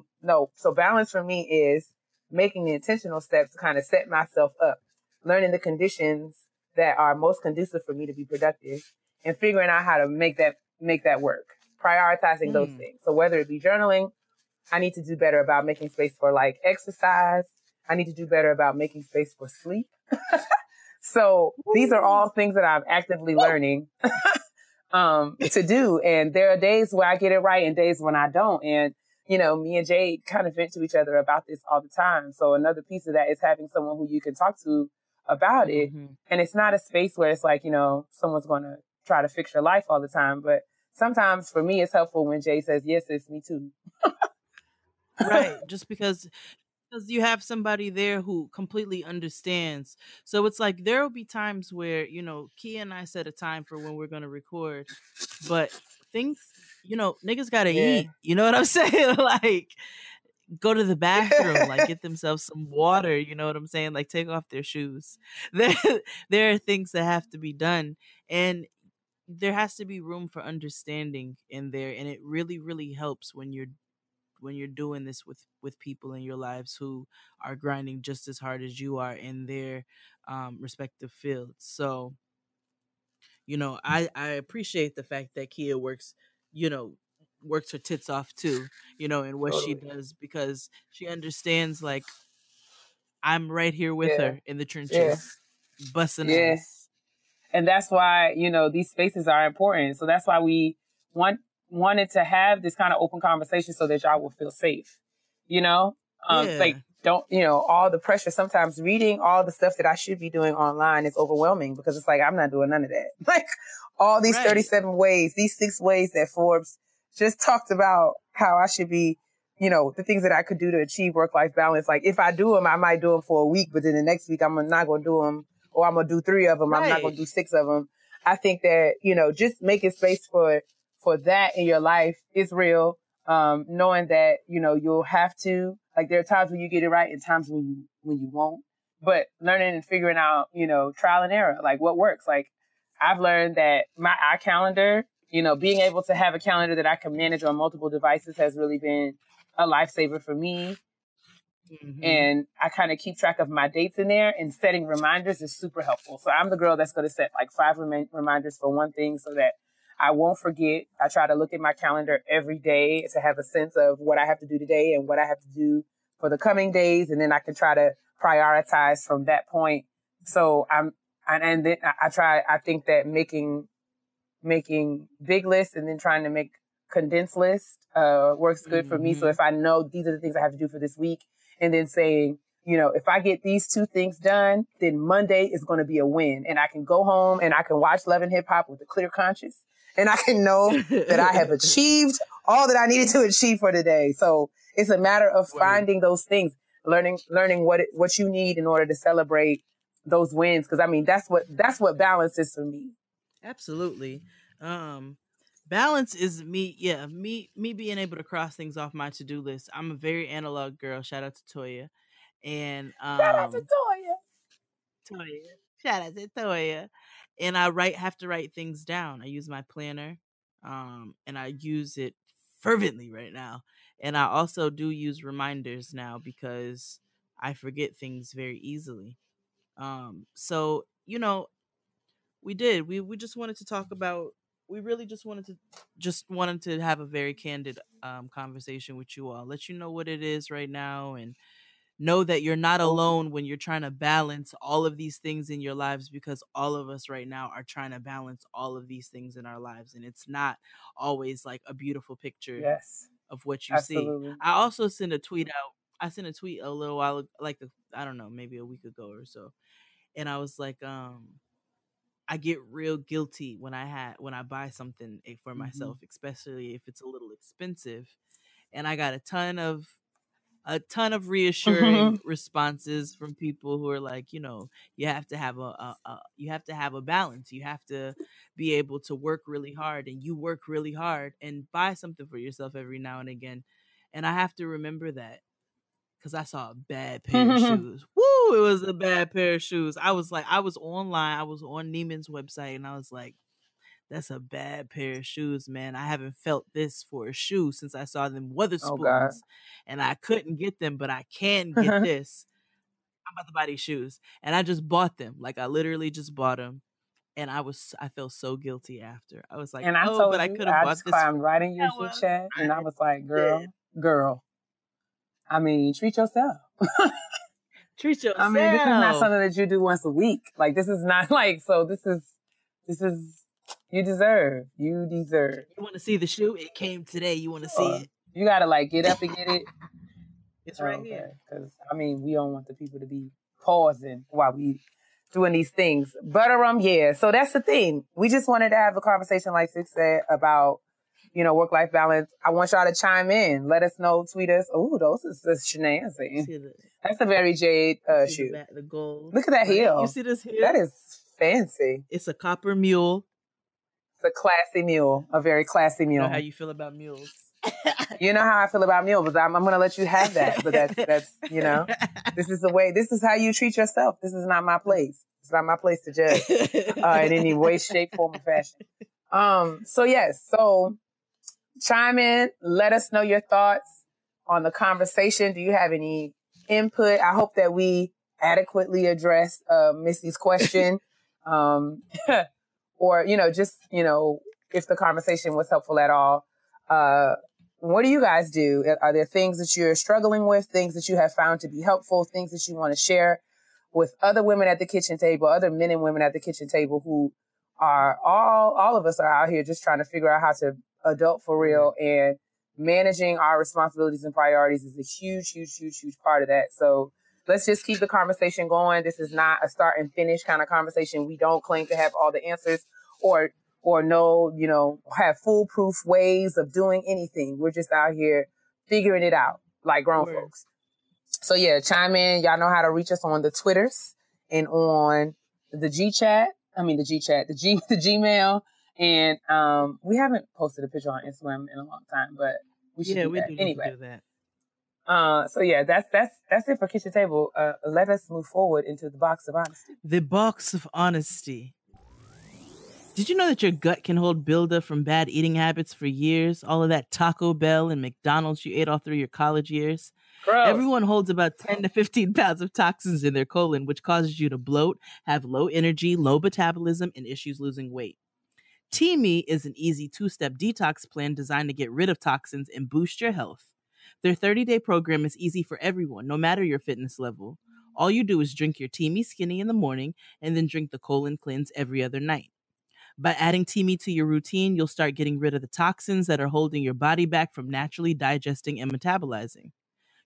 so balance for me is making the intentional steps to kind of set myself up, learning the conditions that are most conducive for me to be productive and figuring out how to make that work, prioritizing those things. So whether it be journaling, I need to do better about making space for like exercise. I need to do better about making space for sleep. So these are all things that I'm actively learning to do. And there are days where I get it right and days when I don't. And, me and Jade kind of vent to each other about this all the time. So another piece of that is having someone who you can talk to about it. And it's not a space where it's like, someone's going to try to fix your life all the time. But sometimes for me, it's helpful when Jade says, yes, it's me too. Right. Just because you have somebody there who completely understands. So it's like there will be times where, Kia and I set a time for when we're going to record, but things, niggas got to eat. You know what I'm saying? Like, go to the bathroom, like get themselves some water. You know what I'm saying? Like take off their shoes. There are things that have to be done. And there has to be room for understanding in there. And it really, really helps when you're doing this with people in your lives who are grinding just as hard as you are in their respective fields. So, I appreciate the fact that Kia works her tits off too, in what she does, because she understands, like, I'm right here with her in the trenches, busting ass. And that's why, these spaces are important. So that's why we wanted to have this kind of open conversation so that y'all will feel safe, like don't, all the pressure. Sometimes reading all the stuff that I should be doing online is overwhelming because it's like, I'm not doing none of that. Like all these 37 ways, these 6 ways that Forbes just talked about how I should be, the things that I could do to achieve work-life balance. Like if I do them, I might do them for a week, but then the next week I'm not going to do them, or I'm going to do 3 of them. I'm not going to do 6 of them. I think that, just making space for that in your life is real. Knowing that, you'll have to, like, there are times when you get it right and times when you won't, but learning and figuring out, trial and error, like what works. Like I've learned that my iCalendar, being able to have a calendar that I can manage on multiple devices has really been a lifesaver for me. And I kind of keep track of my dates in there, and setting reminders is super helpful. So I'm the girl that's going to set like 5 reminders for one thing so that I won't forget. I try to look at my calendar every day to have a sense of what I have to do today and what I have to do for the coming days. And then I can try to prioritize from that point. So and then I think that making big lists and then trying to make condensed lists works good for me. So if I know these are the things I have to do for this week, and then saying, if I get these 2 things done, then Monday is going to be a win. And I can go home and I can watch Love and Hip Hop with a clear conscience. and I can know that I have achieved all that I needed to achieve for today. So it's a matter of finding those things, learning what you need in order to celebrate those wins. Because I mean, that's what balance is for me. Absolutely. Balance is me being able to cross things off my to-do list. I'm a very analog girl. Shout out to Toya. And Shout out to Toya. Shout out to Toya. And I have to write things down. I use my planner. And I use it fervently right now. And I also do use reminders now because I forget things very easily. So we just wanted to talk about, we really just wanted to have a very candid conversation with you all, let you know what it is right now, and know that you're not alone when you're trying to balance all of these things in your lives, because all of us right now are trying to balance all of these things in our lives, and it's not always like a beautiful picture of what you see. I also sent a tweet out. I sent a tweet a little while, I don't know, maybe a week ago or so, and I was like, I get real guilty when I buy something for myself, especially if it's a little expensive. And I got a ton of reassuring responses from people who are like, you have to have a balance. You have to be able to work really hard, and you work really hard and buy something for yourself every now and again. And I have to remember that, because I saw a bad pair of shoes. Woo! It was a bad pair of shoes. I was online. I was on Neiman's website, and I was like, that's a bad pair of shoes, man. I haven't felt this for a shoe since I saw them Weatherspoons. And I couldn't get them, but I can get this. I'm about to buy these shoes. And I just bought them. Like, I literally just bought them. And I felt so guilty after. I was like, and I told you, I could have bought this. I climbed right in your chat, and I was like, girl. I mean, treat yourself. Treat yourself. I mean, this is not something that you do once a week. Like, this is not like, so this is, you deserve. You want to see the shoe? It came today. You want to see it? You got to like get up and get it. It's right here. Because, I mean, we don't want the people to be pausing while we doing these things. But, yeah. So that's the thing. We just wanted to have a conversation, like Six said, about, work-life balance. I want y'all to chime in. Let us know. Tweet us. Oh, those is the shenanigans. That's a very Jade shoe. The gold. Look at that heel. You see this heel? That is fancy. It's a copper mule. It's a classy mule. A very classy mule. You know how you feel about mules. You know how I feel about mules. I'm going to let you have that. But that's this is how you treat yourself. This is not my place. It's not my place to judge in any way, shape, form, or fashion. So yes. So chime in. Let us know your thoughts on the conversation. Do you have any input? I hope that we adequately addressed Missy's question. Or, if the conversation was helpful at all. What do you guys do? Are there things that you're struggling with, things that you have found to be helpful, things that you want to share with other women at the kitchen table, other men and women at the kitchen table who are all of us are out here just trying to figure out how to adult for real, and managing our responsibilities and priorities is a huge, huge, huge, huge part of that. So let's just keep the conversation going. This is not a start and finish kind of conversation. We don't claim to have all the answers or know, have foolproof ways of doing anything. We're just out here figuring it out like grown folks. So yeah, chime in. Y'all know how to reach us on the Twitters and on the Gmail. And we haven't posted a picture on Instagram in a long time, but we should do that. Anyway. Do that. So yeah, that's it for Kitchen Table. Let us move forward into the box of honesty. The box of honesty. Did you know that your gut can hold buildup from bad eating habits for years? All of that Taco Bell and McDonald's you ate all through your college years? Gross. Everyone holds about 10 to 15 pounds of toxins in their colon, which causes you to bloat, have low energy, low metabolism, and issues losing weight. Teamy is an easy 2-step detox plan designed to get rid of toxins and boost your health. Their 30-day program is easy for everyone, no matter your fitness level. All you do is drink your Teamy Skinny in the morning and then drink the colon cleanse every other night. By adding Teamy to your routine, you'll start getting rid of the toxins that are holding your body back from naturally digesting and metabolizing.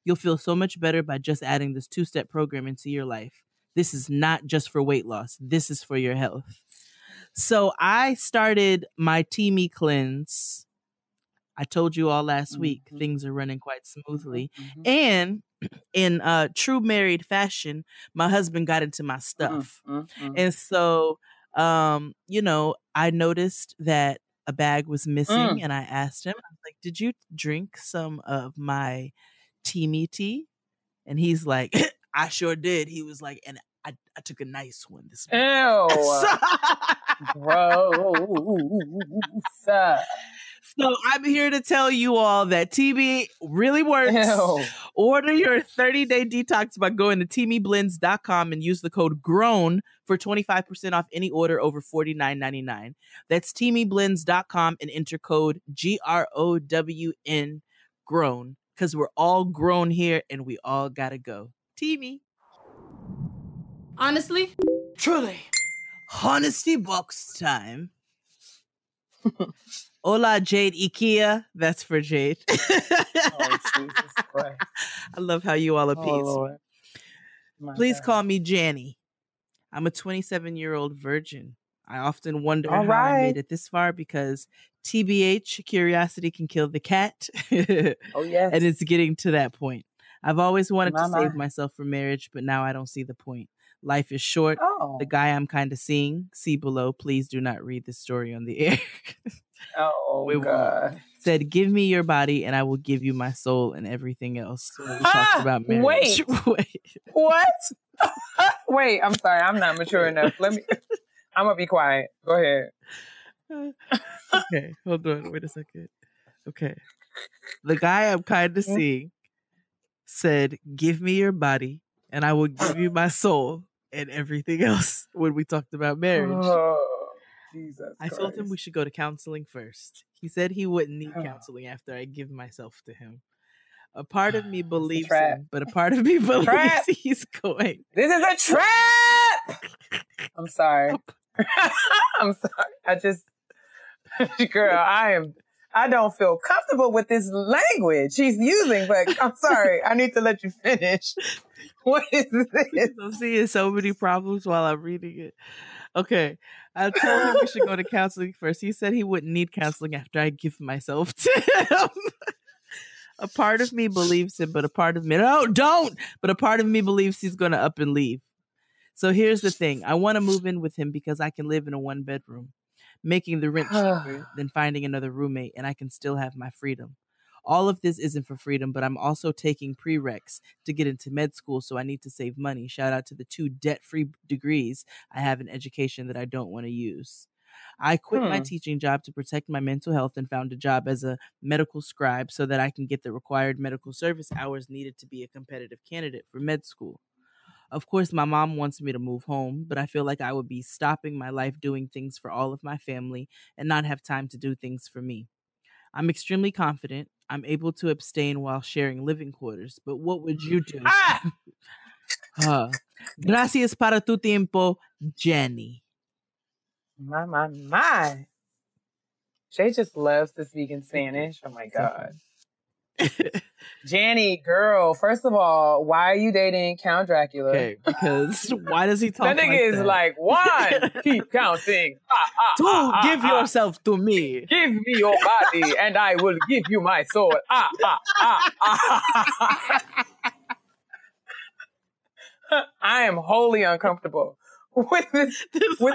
You'll feel so much better by just adding this 2-step program into your life. This is not just for weight loss. This is for your health. So I started my Teamy cleanse. I told you all last week, things are running quite smoothly. And in true married fashion, my husband got into my stuff. And so, you know, I noticed that a bag was missing and I asked him, I was like, did you drink some of my Teamy tea? And he's like, I sure did. He was like, and I took a nice one this morning. Ew. Gross. So I'm here to tell you all that TB really works. Ew. Order your 30-day detox by going to teamyblends.com and use the code GROWN for 25% off any order over $49.99. That's teamyblends.com and enter code GROWN, GROWN, because we're all grown here and we all gotta go. Teamy. Honestly? Truly. Honesty box time. Hola, Jade IKEA. That's for Jade. Oh, Jesus Christ. I love how you all appease Lord. me. Please call me Janny. I'm a 27-year-old virgin. I often wonder how I made it this far because TBH, curiosity can kill the cat. Oh, yes. And it's getting to that point. I've always wanted to save myself for marriage, but now I don't see the point. Life is short. Oh. The guy I'm kind of seeing, see below. Please do not read this story on the air. Oh, God. Said, give me your body and I will give you my soul and everything else. So we talked about marriage. Wait. What? Wait, I'm sorry. I'm not mature enough. I'm going to be quiet. Go ahead. Okay, hold on. Wait a second. Okay. The guy I'm kind of seeing said, give me your body and I will give you my soul and everything else when we talked about marriage. Oh, Jesus I Christ. told him we should go to counseling first. He said he wouldn't need counseling after I give myself to him. A part of me believes him, but a part of me believes he's going. This is a trap! I'm sorry. I'm sorry. I just, girl, I don't feel comfortable with this language she's using, but I'm sorry. I need to let you finish. What is this? I'm seeing so many problems while I'm reading it. Okay. I told him we should go to counseling first. He said he wouldn't need counseling after I give myself to him. A part of me believes him, but a part of me, no, don't! But a part of me believes he's going to up and leave. So here's the thing. I want to move in with him because I can live in a 1-bedroom, making the rent cheaper than finding another roommate, and I can still have my freedom. All of this isn't for freedom, but I'm also taking prereqs to get into med school, so I need to save money. Shout out to the 2 debt-free degrees I have in education that I don't want to use. I quit my teaching job to protect my mental health and found a job as a medical scribe so that I can get the required medical service hours needed to be a competitive candidate for med school. Of course, my mom wants me to move home, but I feel like I would be stopping my life doing things for all of my family and not have time to do things for me. I'm extremely confident. I'm able to abstain while sharing living quarters, but what would you do? Gracias para tu tiempo, Jenny. My. Shay just loves to speak in Spanish. Oh, my God. Janny, girl, first of all, why are you dating Count Dracula? Okay, because why does he talk like that? That nigga is like, 1, keep counting. 2, give yourself to me. Give me your body and I will give you my soul. I am wholly uncomfortable with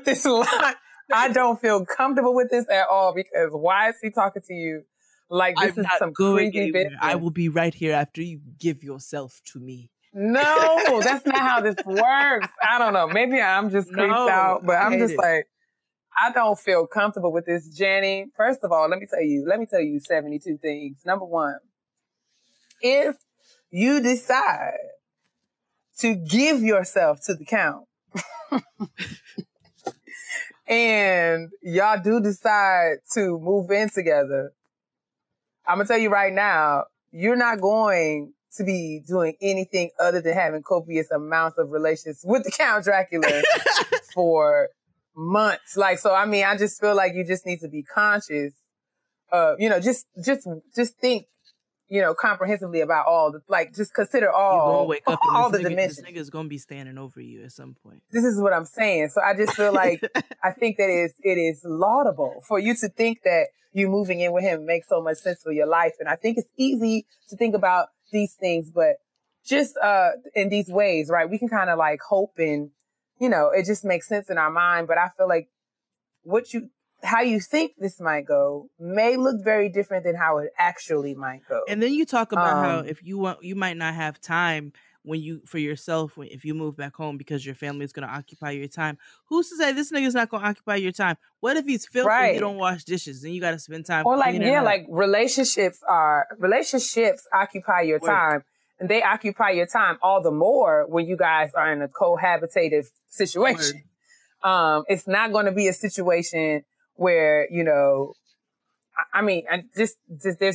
this line. I don't feel comfortable with this at all because why is he talking to you like this is some creepy business? I will be right here after you give yourself to me. No, that's not how this works. I don't know. Maybe I'm just creeped out, but I'm just like, I don't feel comfortable with this, Jenny. First of all, let me tell you 72 things. Number 1, if you decide to give yourself to the Count, and y'all do decide to move in together, I'm going to tell you right now, you're not going to be doing anything other than having copious amounts of relations with the Count Dracula for months. Like, so, I mean, I just feel like you just need to be conscious. Just think, comprehensively about all the, like, just consider You're gonna all wake up and all the this dimensions. nigga's gonna be standing over you at some point. This is what I'm saying. So I just feel like I think that it is laudable for you to think that you moving in with him makes so much sense for your life. And I think it's easy to think about these things, but just in these ways, right? We can kind of like hope and, it just makes sense in our mind. But I feel like how you think this might go may look very different than how it actually might go. And then you talk about how if you want, you might not have time for yourself if you move back home because your family is going to occupy your time. Who's to say this nigga's not going to occupy your time? What if he's filthy and you don't wash dishes? Then you got to spend time. Or like, like relationships occupy your time, and they occupy your time all the more when you guys are in a cohabitative situation. It's not going to be a situation where, there's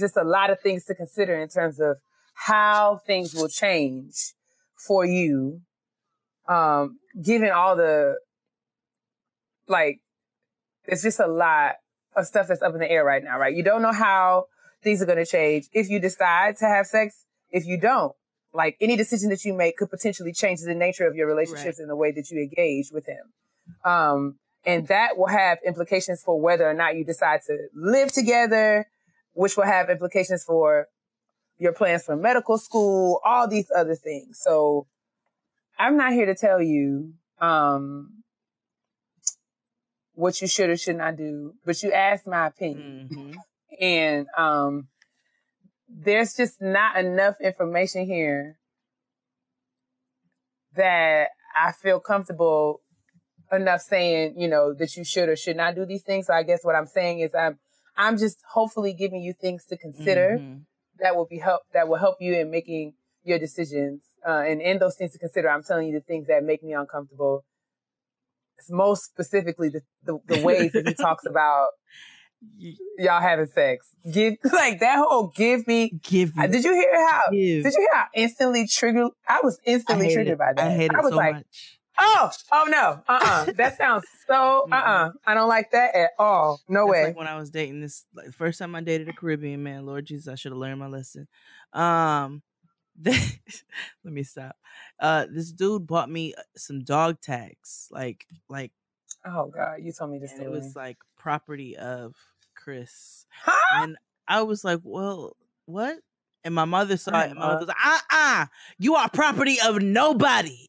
just a lot of things to consider in terms of how things will change for you, given all the, like, there's just a lot of stuff that's up in the air right now, right? You don't know how things are going to change if you decide to have sex, if you don't. Like, any decision that you make could potentially change the nature of your relationships and the way that you engage with him. And that will have implications for whether or not you decide to live together, which will have implications for your plans for medical school, all these other things. So I'm not here to tell you what you should or should not do, but you asked my opinion. Mm-hmm. And there's just not enough information here that I feel comfortable enough saying, that you should or should not do these things. So I guess what I'm saying is I'm just hopefully giving you things to consider that will help you in making your decisions. And in those things to consider, I'm telling you the things that make me uncomfortable. Most specifically, the ways that he talks about y'all having sex. Did you hear how instantly triggered? I was instantly triggered by that. I hate it so much. Oh no. That sounds so, I don't like that at all. No way. Like when I was dating this, like, first time I dated a Caribbean man, Lord Jesus, I should have learned my lesson. Let me stop. This dude bought me some dog tags, like. Oh God, you told me this. It was like property of Chris, and I was like, "Well, what?" And my mother saw it. And my mother was like, you are property of nobody.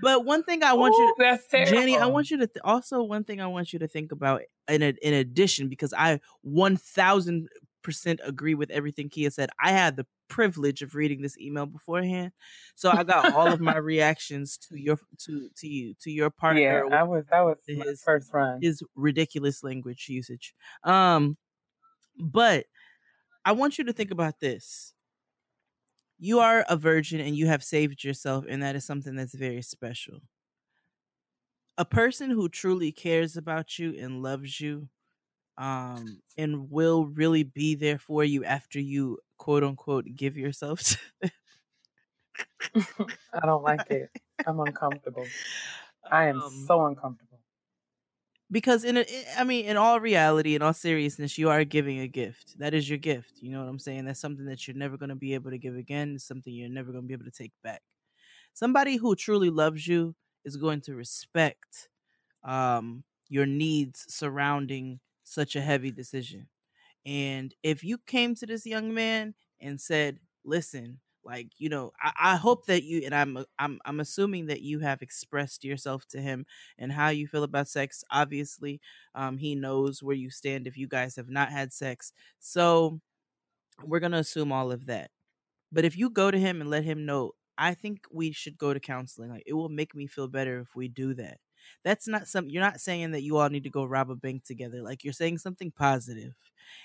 But one thing I want you to, that's terrible. Jenny, I want you to also one thing I want you to think about in addition, because I 1000% agree with everything Kia said. I had the privilege of reading this email beforehand, so I got all of my reactions to your partner. Yeah, that was his first run. His ridiculous language usage. But I want you to think about this. You are a virgin and you have saved yourself, and that is something that's very special. A person who truly cares about you and loves you, and will really be there for you after you, quote unquote, give yourself to them. I don't like it. I'm uncomfortable. I am so uncomfortable. Because in all reality, in all seriousness, you are giving a gift. That is your gift. You know what I'm saying? That's something that you're never going to be able to give again. It's something you're never going to be able to take back. Somebody who truly loves you is going to respect your needs surrounding such a heavy decision. And if you came to this young man and said, listen, like, I hope that you, and I'm assuming that you have expressed yourself to him and how you feel about sex. Obviously, he knows where you stand if you guys have not had sex. So we're going to assume all of that. But if you go to him and let him know, I think we should go to counseling. Like, it will make me feel better if we do that. That's not you're not saying that you all need to go rob a bank together. Like, you're saying something positive.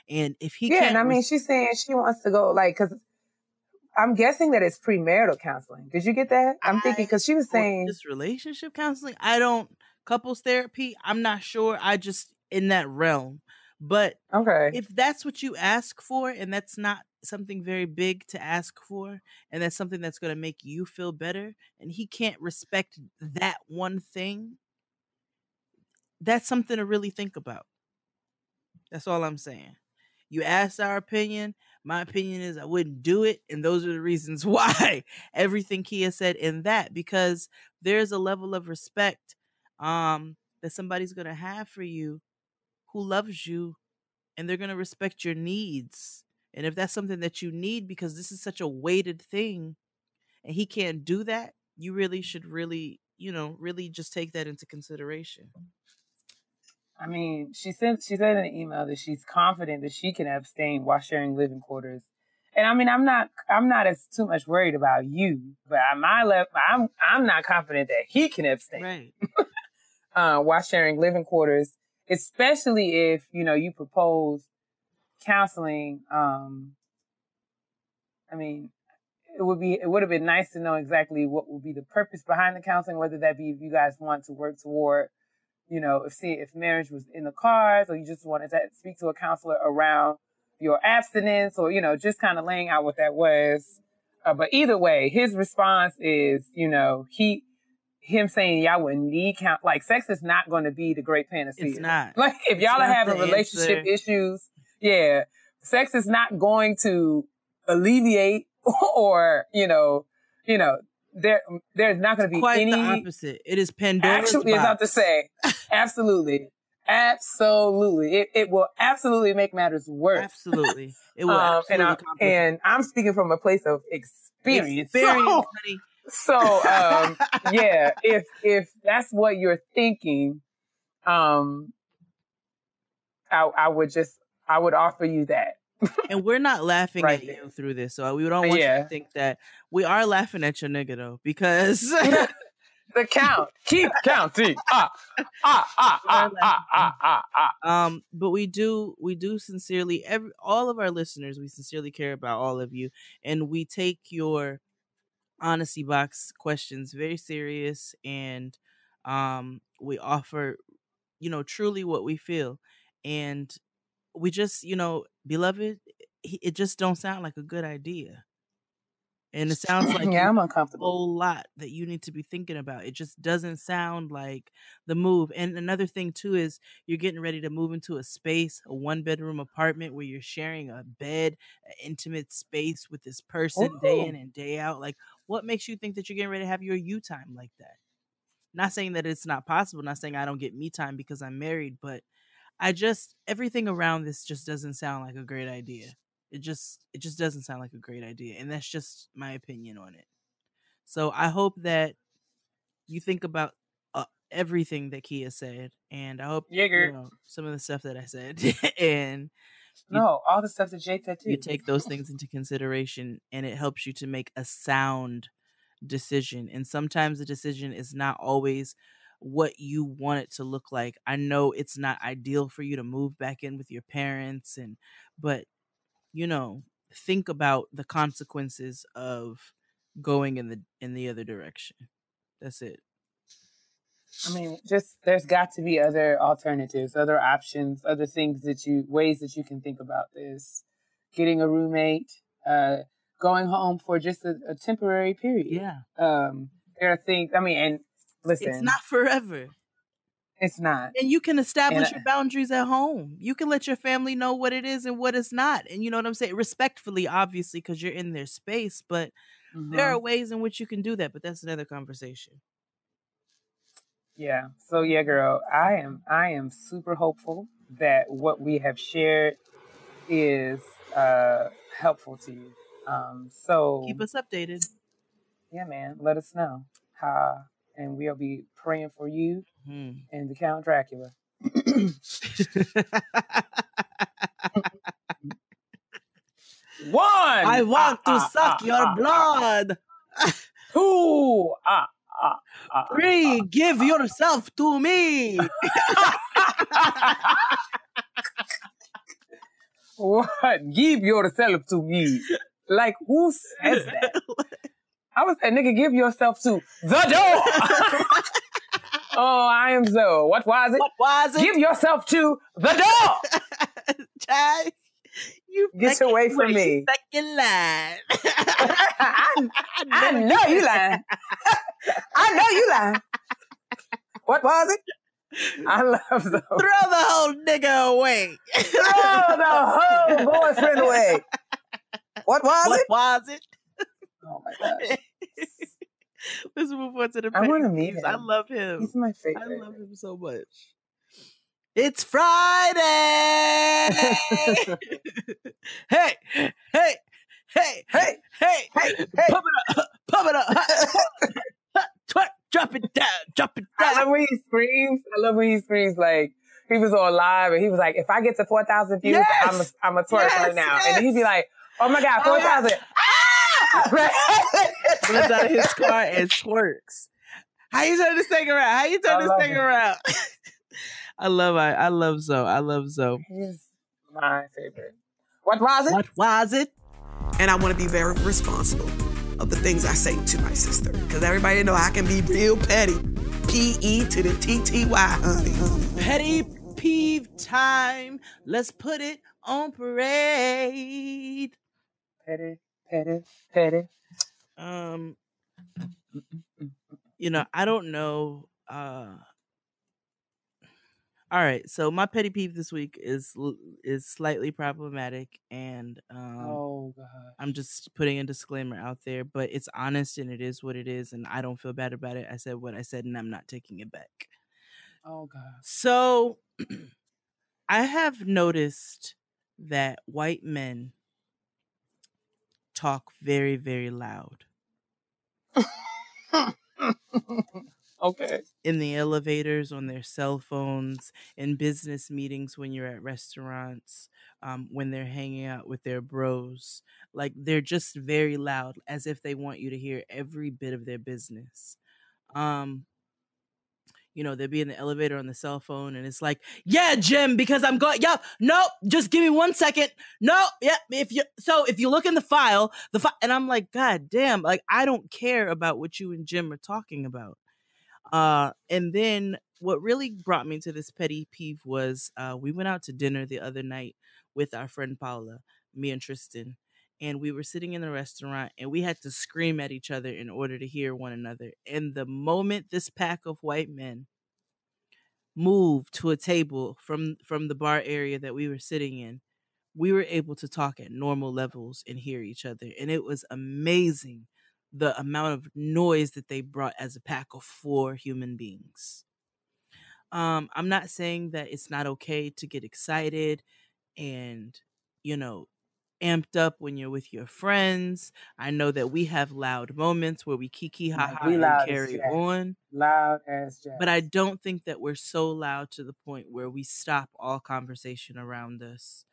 And if he can't, and I mean, she's saying she wants to go, like, because I'm guessing that it's premarital counseling. Did you get that? I'm thinking, because she was saying just relationship counseling. Couples therapy. I'm not sure. I just in that realm. But if that's what you ask for, and that's not something very big to ask for, and that's something that's going to make you feel better, and he can't respect that one thing, that's something to really think about. That's all I'm saying. You asked our opinion. My opinion is I wouldn't do it. And those are the reasons why. Everything Kia said in that, because there's a level of respect that somebody's going to have for you who loves you, and they're going to respect your needs. And if that's something that you need, because this is such a weighted thing and he can't do that, you really should really just take that into consideration. I mean, she said in an email that she's confident that she can abstain while sharing living quarters. And I mean, I'm not as too much worried about you, but I'm not confident that he can abstain. Right. While sharing living quarters, especially if, you propose counseling. I mean, it would have been nice to know exactly what would be the purpose behind the counseling, whether that be if you guys want to work toward, if marriage was in the cards, or you just wanted to speak to a counselor around your abstinence, or, just kind of laying out what that was. But either way, his response is, him saying y'all wouldn't need sex is not going to be the great panacea. It's not. Like, if y'all are having relationship issues, sex is not going to alleviate or, there's not going to be quite any. The opposite. It is Pandora's Actually, box. about to say, absolutely. It will absolutely make matters worse. Absolutely. It will absolutely and I'm speaking from a place of experience. Honey. So, if that's what you're thinking, I would offer you that. And we're not laughing right at there. you through this, so we don't want you to think that. We are laughing at your nigga though, because the count, keep counting. But we do sincerely, all of our listeners, we sincerely care about all of you, and we take your honesty box questions very serious, and we offer, truly what we feel, and we just, beloved, it just don't sound like a good idea. And it sounds like I'm uncomfortable. A whole lot that you need to be thinking about. It just doesn't sound like the move. And another thing too is you're getting ready to move into a space, a 1-bedroom apartment where you're sharing a bed, an intimate space with this person day in and day out. Like, what makes you think that you're getting ready to have your you time like that? Not saying that it's not possible, not saying I don't get me time because I'm married, but everything around this just doesn't sound like a great idea. It just doesn't sound like a great idea. And that's just my opinion on it. So I hope that you think about everything that Kia said. And I hope, some of the stuff that I said. And all the stuff that Jay said too. You take those things into consideration, and it helps you to make a sound decision. And sometimes the decision is not always what you want it to look like. I know it's not ideal for you to move back in with your parents, but think about the consequences of going in the other direction. That's it. I mean, there's got to be other alternatives, other options, other ways that you can think about this. Getting a roommate, going home for just a temporary period. Yeah. There are things, and listen. It's not forever. It's not. And you can establish your boundaries at home. You can let your family know what it is and what it's not. And you know what I'm saying? Respectfully, obviously, because you're in their space. But there are ways in which you can do that. But that's another conversation. Yeah. So, yeah, girl, I am super hopeful that what we have shared is helpful to you. So keep us updated. Yeah, man. Let us know how. And we'll be praying for you and the Count Dracula. One! I want to suck your blood. 2! 3! Give yourself to me. What? Give yourself to me. Like, who says that? I was that nigga, give yourself to the door. Oh, I am so. What was it? Give yourself to the door. Child, you get away from me. Second line. I know you lying. I know you lying. What was it? I love Zoe. Throw the whole nigga away. Throw the whole boyfriend away. What was it? Oh my gosh. Let's move on to the I petty want to meet peeves. him. I love him. He's my favorite. I love him so much. It's Friday. Hey. Pump it up. Twerk, drop it down. I love when he screams. Like, he was on live and he was like, if I get to 4,000 views, I'm a twerk right now. And then he'd be like, oh my God, 4,000. Runs out of his car and twerks. How you turn this thing around? I love Zoe. He's my favorite. What was it? And I want to be very responsible of the things I say to my sister. Because everybody know I can be real petty. P-E to the T-T-Y, honey. Petty peeve time. Let's put it on parade. Petty. I don't know. All right, so my petty peeve this week is slightly problematic, and oh God, I'm just putting a disclaimer out there, but it's honest and it is what it is, and I don't feel bad about it. I said what I said, and I'm not taking it back. Oh God. So I have noticed that white men talk very, very loud. Okay. In the elevators, on their cell phones, in business meetings, when you're at restaurants, when they're hanging out with their bros. Like, they're just very loud, as if they want you to hear every bit of their business. They'll be in the elevator on the cell phone, and it's like, yeah, Jim, because I'm going, yeah, nope, just give me 1 second. No, yeah, if you look in the file, and I'm like, God damn, like, I don't care about what you and Jim are talking about. And then what really brought me to this petty peeve was we went out to dinner the other night with our friend Paula, me and Tristan, and we were sitting in the restaurant and we had to scream at each other in order to hear one another. And the moment this pack of white men moved to a table from the bar area that we were sitting in, we were able to talk at normal levels and hear each other. And it was amazing, the amount of noise that they brought as a pack of 4 human beings. I'm not saying that it's not okay to get excited and, amped up when you're with your friends. I know that we have loud moments where we kiki ha ha and carry on. Loud as jazz. But I don't think that we're so loud to the point where we stop all conversation around us.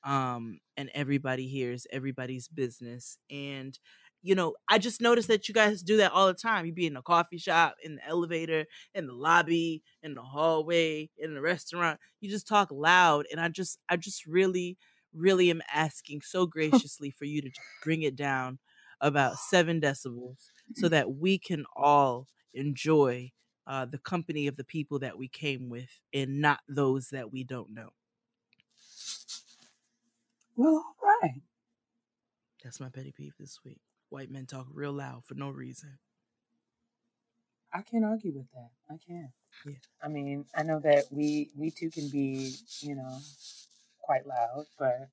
And everybody hears everybody's business. And, I just noticed that you guys do that all the time. You be in a coffee shop, in the elevator, in the lobby, in the hallway, in the restaurant. You just talk loud. And I just really, really am asking so graciously for you to bring it down about 7 decibels so that we can all enjoy the company of the people that we came with and not those that we don't know. Well, all right. That's my petty peeve this week. White men talk real loud for no reason. I can't argue with that. I can't. Yeah. I mean, I know that we too can be, quite loud, but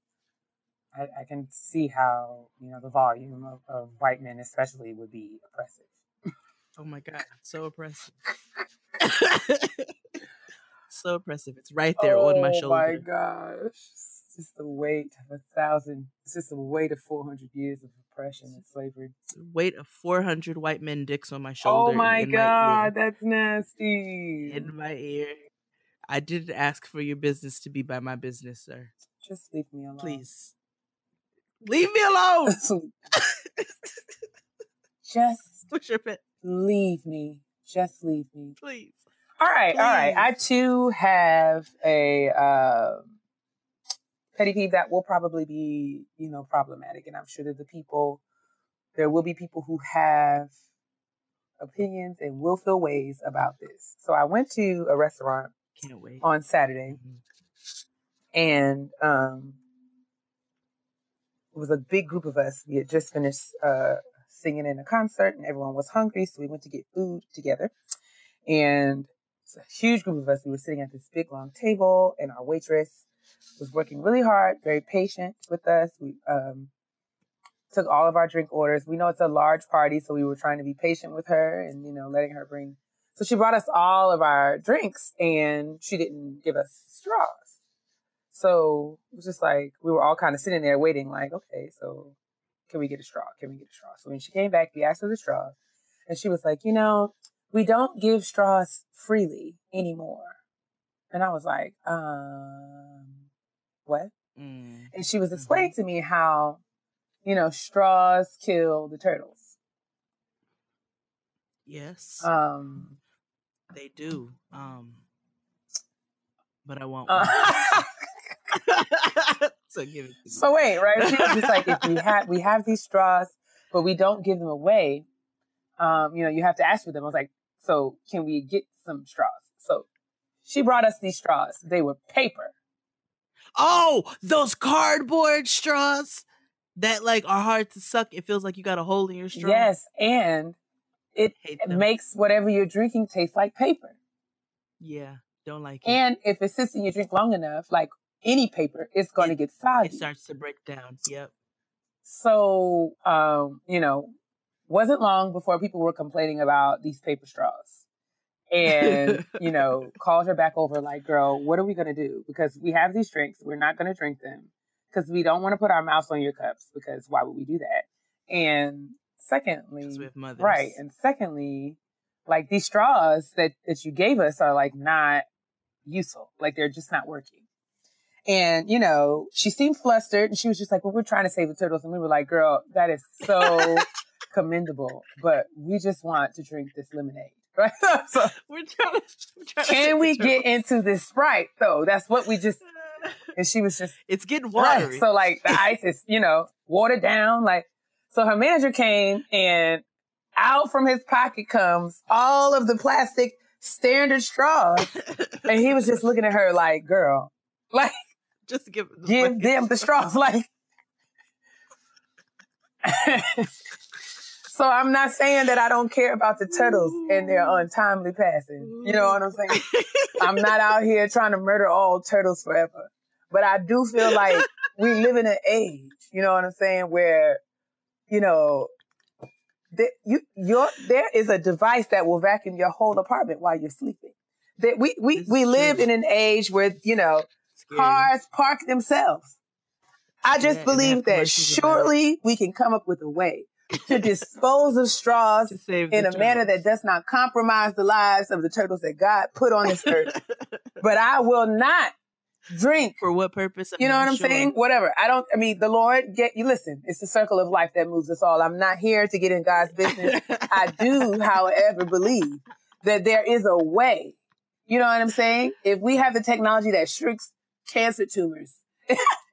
I can see how, the volume of white men especially would be oppressive. Oh my God, so oppressive. So oppressive. It's right there on my shoulder. Oh my gosh. It's just the weight of 1,000. It's just the weight of 400 years of oppression and slavery. Weight of 400 white men dicks on my shoulder. Oh my God, that's nasty. In my ear. I didn't ask for your business to be by my business, sir. Just leave me alone. Please. Leave me alone! Just Push your pet. leave me. Just leave me. Please. All right. I too have a petty peeve that will probably be, problematic. And I'm sure that there will be people who have opinions and will feel ways about this. So I went to a restaurant on Saturday, and it was a big group of us. We had just finished singing in a concert, and everyone was hungry, so we went to get food together. And a huge group of us. We were sitting at this big long table, and our waitress was working really hard, very patient with us. We took all of our drink orders. We know it's a large party, so we were trying to be patient with her and, letting her bring. So she brought us all of our drinks, and she didn't give us straws. So it was just like, we were all kind of sitting there waiting like, okay, so can we get a straw? Can we get a straw? So when she came back, we asked her the straw, and she was like, we don't give straws freely anymore. And I was like, what? And she was explaining to me how, straws kill the turtles. Yes. They do. But I won't. So give it to me. So wait, right? She was just like, if we have these straws, but we don't give them away, you have to ask for them. I was like, so can we get some straws? So she brought us these straws. They were paper. Oh, those cardboard straws that are hard to suck. It feels like you got a hole in your straw. Yes, and it makes whatever you're drinking taste like paper. Yeah, don't like it. And if it sits in your drink long enough, like any paper, it's going to get soggy. It starts to break down. Yep. So, wasn't long before people were complaining about these paper straws. And, called her back over like, girl, what are we going to do? Because we have these drinks. We're not going to drink them because we don't want to put our mouths on your cups, because why would we do that? And secondly, because we have mothers. Right. And secondly, like these straws that you gave us are like not useful. Like they're just not working. And, she seemed flustered, and she was just like, well, we're trying to save the turtles. And we were like, girl, that is so commendable, but we just want to drink this lemonade. Right? So we're trying can we get into this Sprite though? That's what we just, and she was just, it's getting watery. Right. So like the ice is, watered down. Like, so her manager came, and out from his pocket comes all of the plastic standard straws. And he was just looking at her like, girl, like, just give them the straws. Like, so I'm not saying that I don't care about the turtles and their untimely passing. You know what I'm saying? I'm not out here trying to murder all turtles forever. But I do feel like we live in an age, you know what I'm saying, where, there is a device that will vacuum your whole apartment while you're sleeping. That we live in an age where, cars park themselves. I just believe that surely we can come up with a way to dispose of straws in a manner that does not compromise the lives of the turtles that God put on this earth. But I will not drink. For what purpose? You know what I'm saying? Whatever. The Lord, listen, it's the circle of life that moves us all. I'm not here to get in God's business. I do, however, believe that there is a way. You know what I'm saying? If we have the technology that shrinks cancer tumors,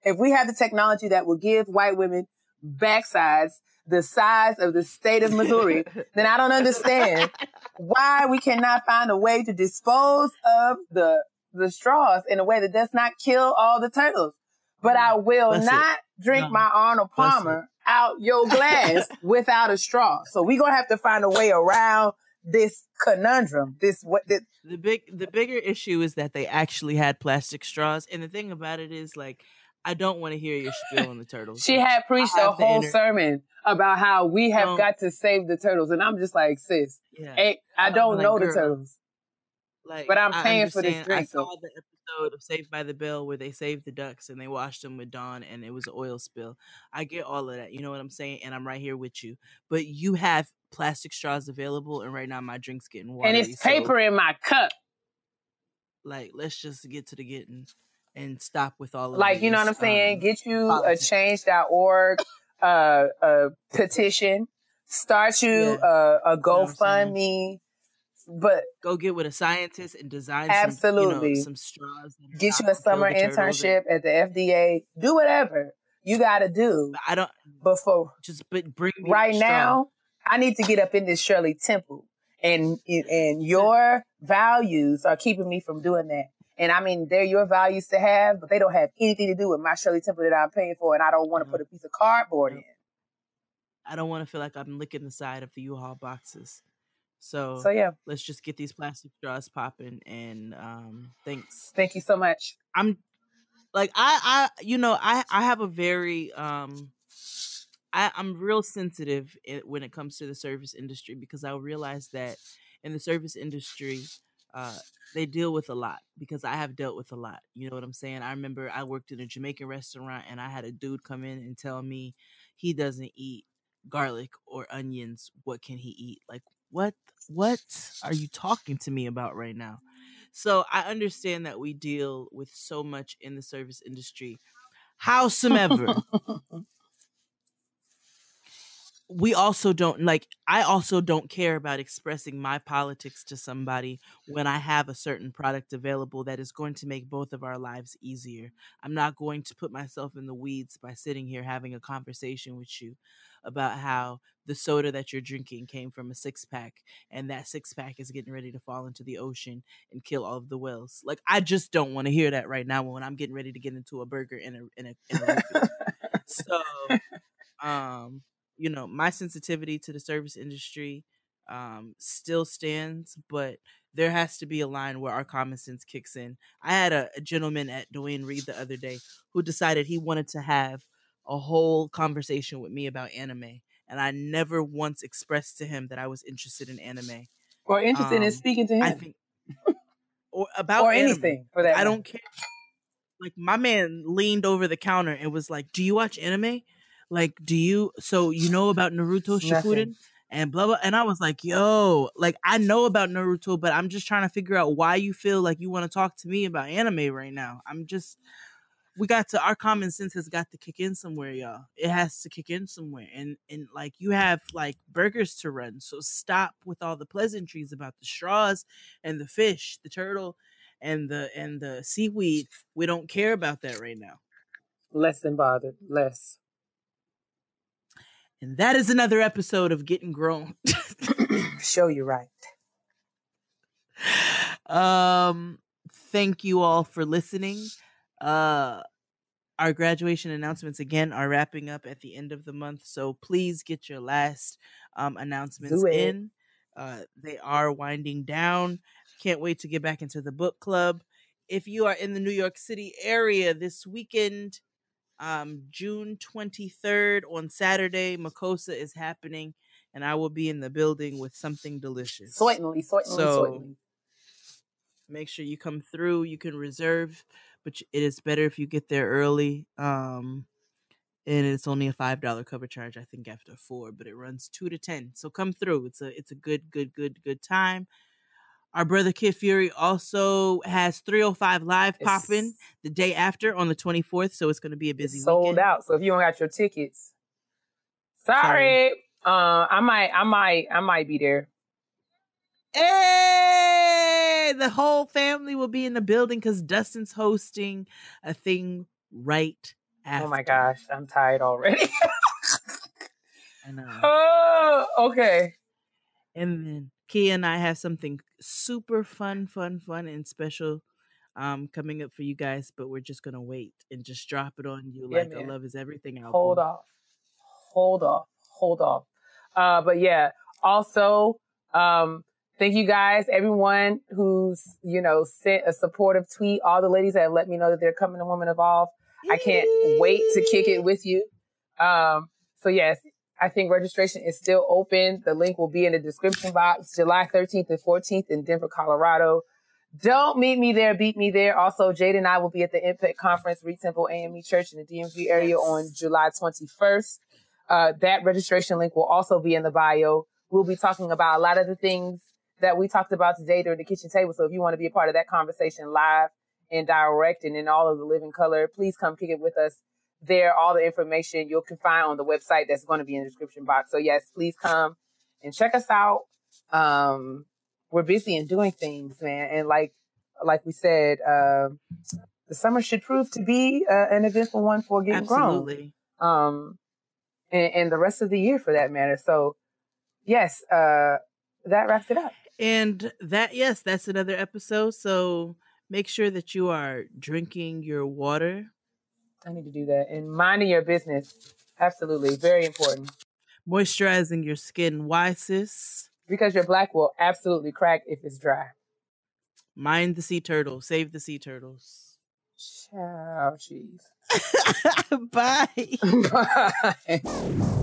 if we have the technology that will give white women backsides the size of the state of Missouri, then I don't understand why we cannot find a way to dispose of the straws in a way that does not kill all the turtles. But I will not drink my Arnold Palmer out your glass without a straw. So we're going to have to find a way around this conundrum. The bigger issue is that they actually had plastic straws. And the thing about it is, like, I don't want to hear your spiel on the turtles. She had preached a whole sermon about how we have got to save the turtles. And I'm just like, sis, I don't know the turtles. But I'm paying for this drink. I saw the episode of Saved by the Bell where they saved the ducks and they washed them with Dawn and it was an oil spill. I get all of that. You know what I'm saying? And I'm right here with you. But you have plastic straws available, and right now my drink's getting watery. And it's paper in my cup. Like, let's just get to the getting and stop with all of like, you know what I'm saying? Get you a change.org a petition. Start you a GoFundMe. But go get with a scientist and design some straws. Get you a summer internship at the FDA. Do whatever you got to do. But I don't. Before bring me right now. I need to get up in this Shirley Temple, and your values are keeping me from doing that. And I mean, they're your values to have, but they don't have anything to do with my Shirley Temple that I'm paying for, and I don't want to put a piece of cardboard in. I don't want to feel like I'm licking the side of the U-Haul boxes. So yeah, let's just get these plastic straws popping. And thanks. Thank you so much. I'm like I have a very I'm real sensitive when it comes to the service industry, because I realize that in the service industry, they deal with a lot, because I have dealt with a lot. You know what I'm saying? I remember I worked in a Jamaican restaurant and I had a dude come in and tell me he doesn't eat garlic or onions. What can he eat? Like, what are you talking to me about right now? So I understand that we deal with so much in the service industry. Howsoever, we also don't I also don't care about expressing my politics to somebody when I have a certain product available that is going to make both of our lives easier. I'm not going to put myself in the weeds by sitting here having a conversation with you about how the soda that you're drinking came from a 6-pack, and that 6-pack is getting ready to fall into the ocean and kill all of the whales. Like, I just don't want to hear that right now when I'm getting ready to get into a burger in a roofie. So my sensitivity to the service industry still stands, but there has to be a line where our common sense kicks in. I had a gentleman at Dwayne Reed the other day who decided he wanted to have a whole conversation with me about anime, and I never once expressed to him that I was interested in anime or interested in speaking to him. I think, or about or anime. anything for that. I don't care. Like, my man leaned over the counter and was like, "Do you watch anime? Like, so you know about Naruto Shippuden and blah blah?" And I was like, "Yo, like, I know about Naruto, but I'm just trying to figure out why you feel like you want to talk to me about anime right now." Our common sense has got to kick in somewhere, y'all. It has to kick in somewhere. And like, you have like burgers to run. So stop with all the pleasantries about the straws and the fish, the turtle and the seaweed. We don't care about that right now. Less than bothered. Less. And that is another episode of Getting Grown. Show you right. Thank you all for listening. Our graduation announcements again are wrapping up at the end of the month, so please get your last announcements in. They are winding down. Can't wait to get back into the book club. If you are in the New York City area this weekend, June 23rd on Saturday, Makosa is happening, and I will be in the building with something delicious. Certainly. Make sure you come through. You can reserve, but it is better if you get there early. And it's only a $5 cover charge, I think, after 4, but it runs 2 to 10. So come through. It's a good time. Our brother Kid Fury also has 305 Live popping the day after on the 24th, so it's going to be a busy sold weekend. out. So if you don't got your tickets, sorry. I might be there. Hey, the whole family will be in the building because Dustin's hosting a thing right after. Oh my gosh, I'm tired already. I know. Oh, okay. And then Kia and I have something super fun and special coming up for you guys, but we're just gonna wait and just drop it on you like a Love Is Everything album. Hold off. But yeah, also thank you guys, everyone who's sent a supportive tweet, all the ladies that have let me know that they're coming to Women Evolve. I can't wait to kick it with you. So yes, I think registration is still open. The link will be in the description box. July 13th and 14th in Denver, Colorado. Don't meet me there, beat me there. Also, Jade and I will be at the Impact Conference, Reed Temple AME Church in the DMV area on July 21st. That registration link will also be in the bio. We'll be talking about a lot of the things that we talked about today during the kitchen table. So if you want to be a part of that conversation live and direct and in all of the living color, please come kick it with us there. All the information you can find on the website that's going to be in the description box. So yes, please come and check us out. We're busy and doing things, man. And like we said, the summer should prove to be an eventful one for Getting Absolutely. Grown. And the rest of the year for that matter. So yes, that wraps it up. And that's another episode. So make sure that you are drinking your water. I need to do that. And minding your business. Absolutely. Very important. Moisturizing your skin. Why, sis? Because your black will absolutely crack if it's dry. Mind the sea turtle. Save the sea turtles. Ciao, cheese. Bye. Bye.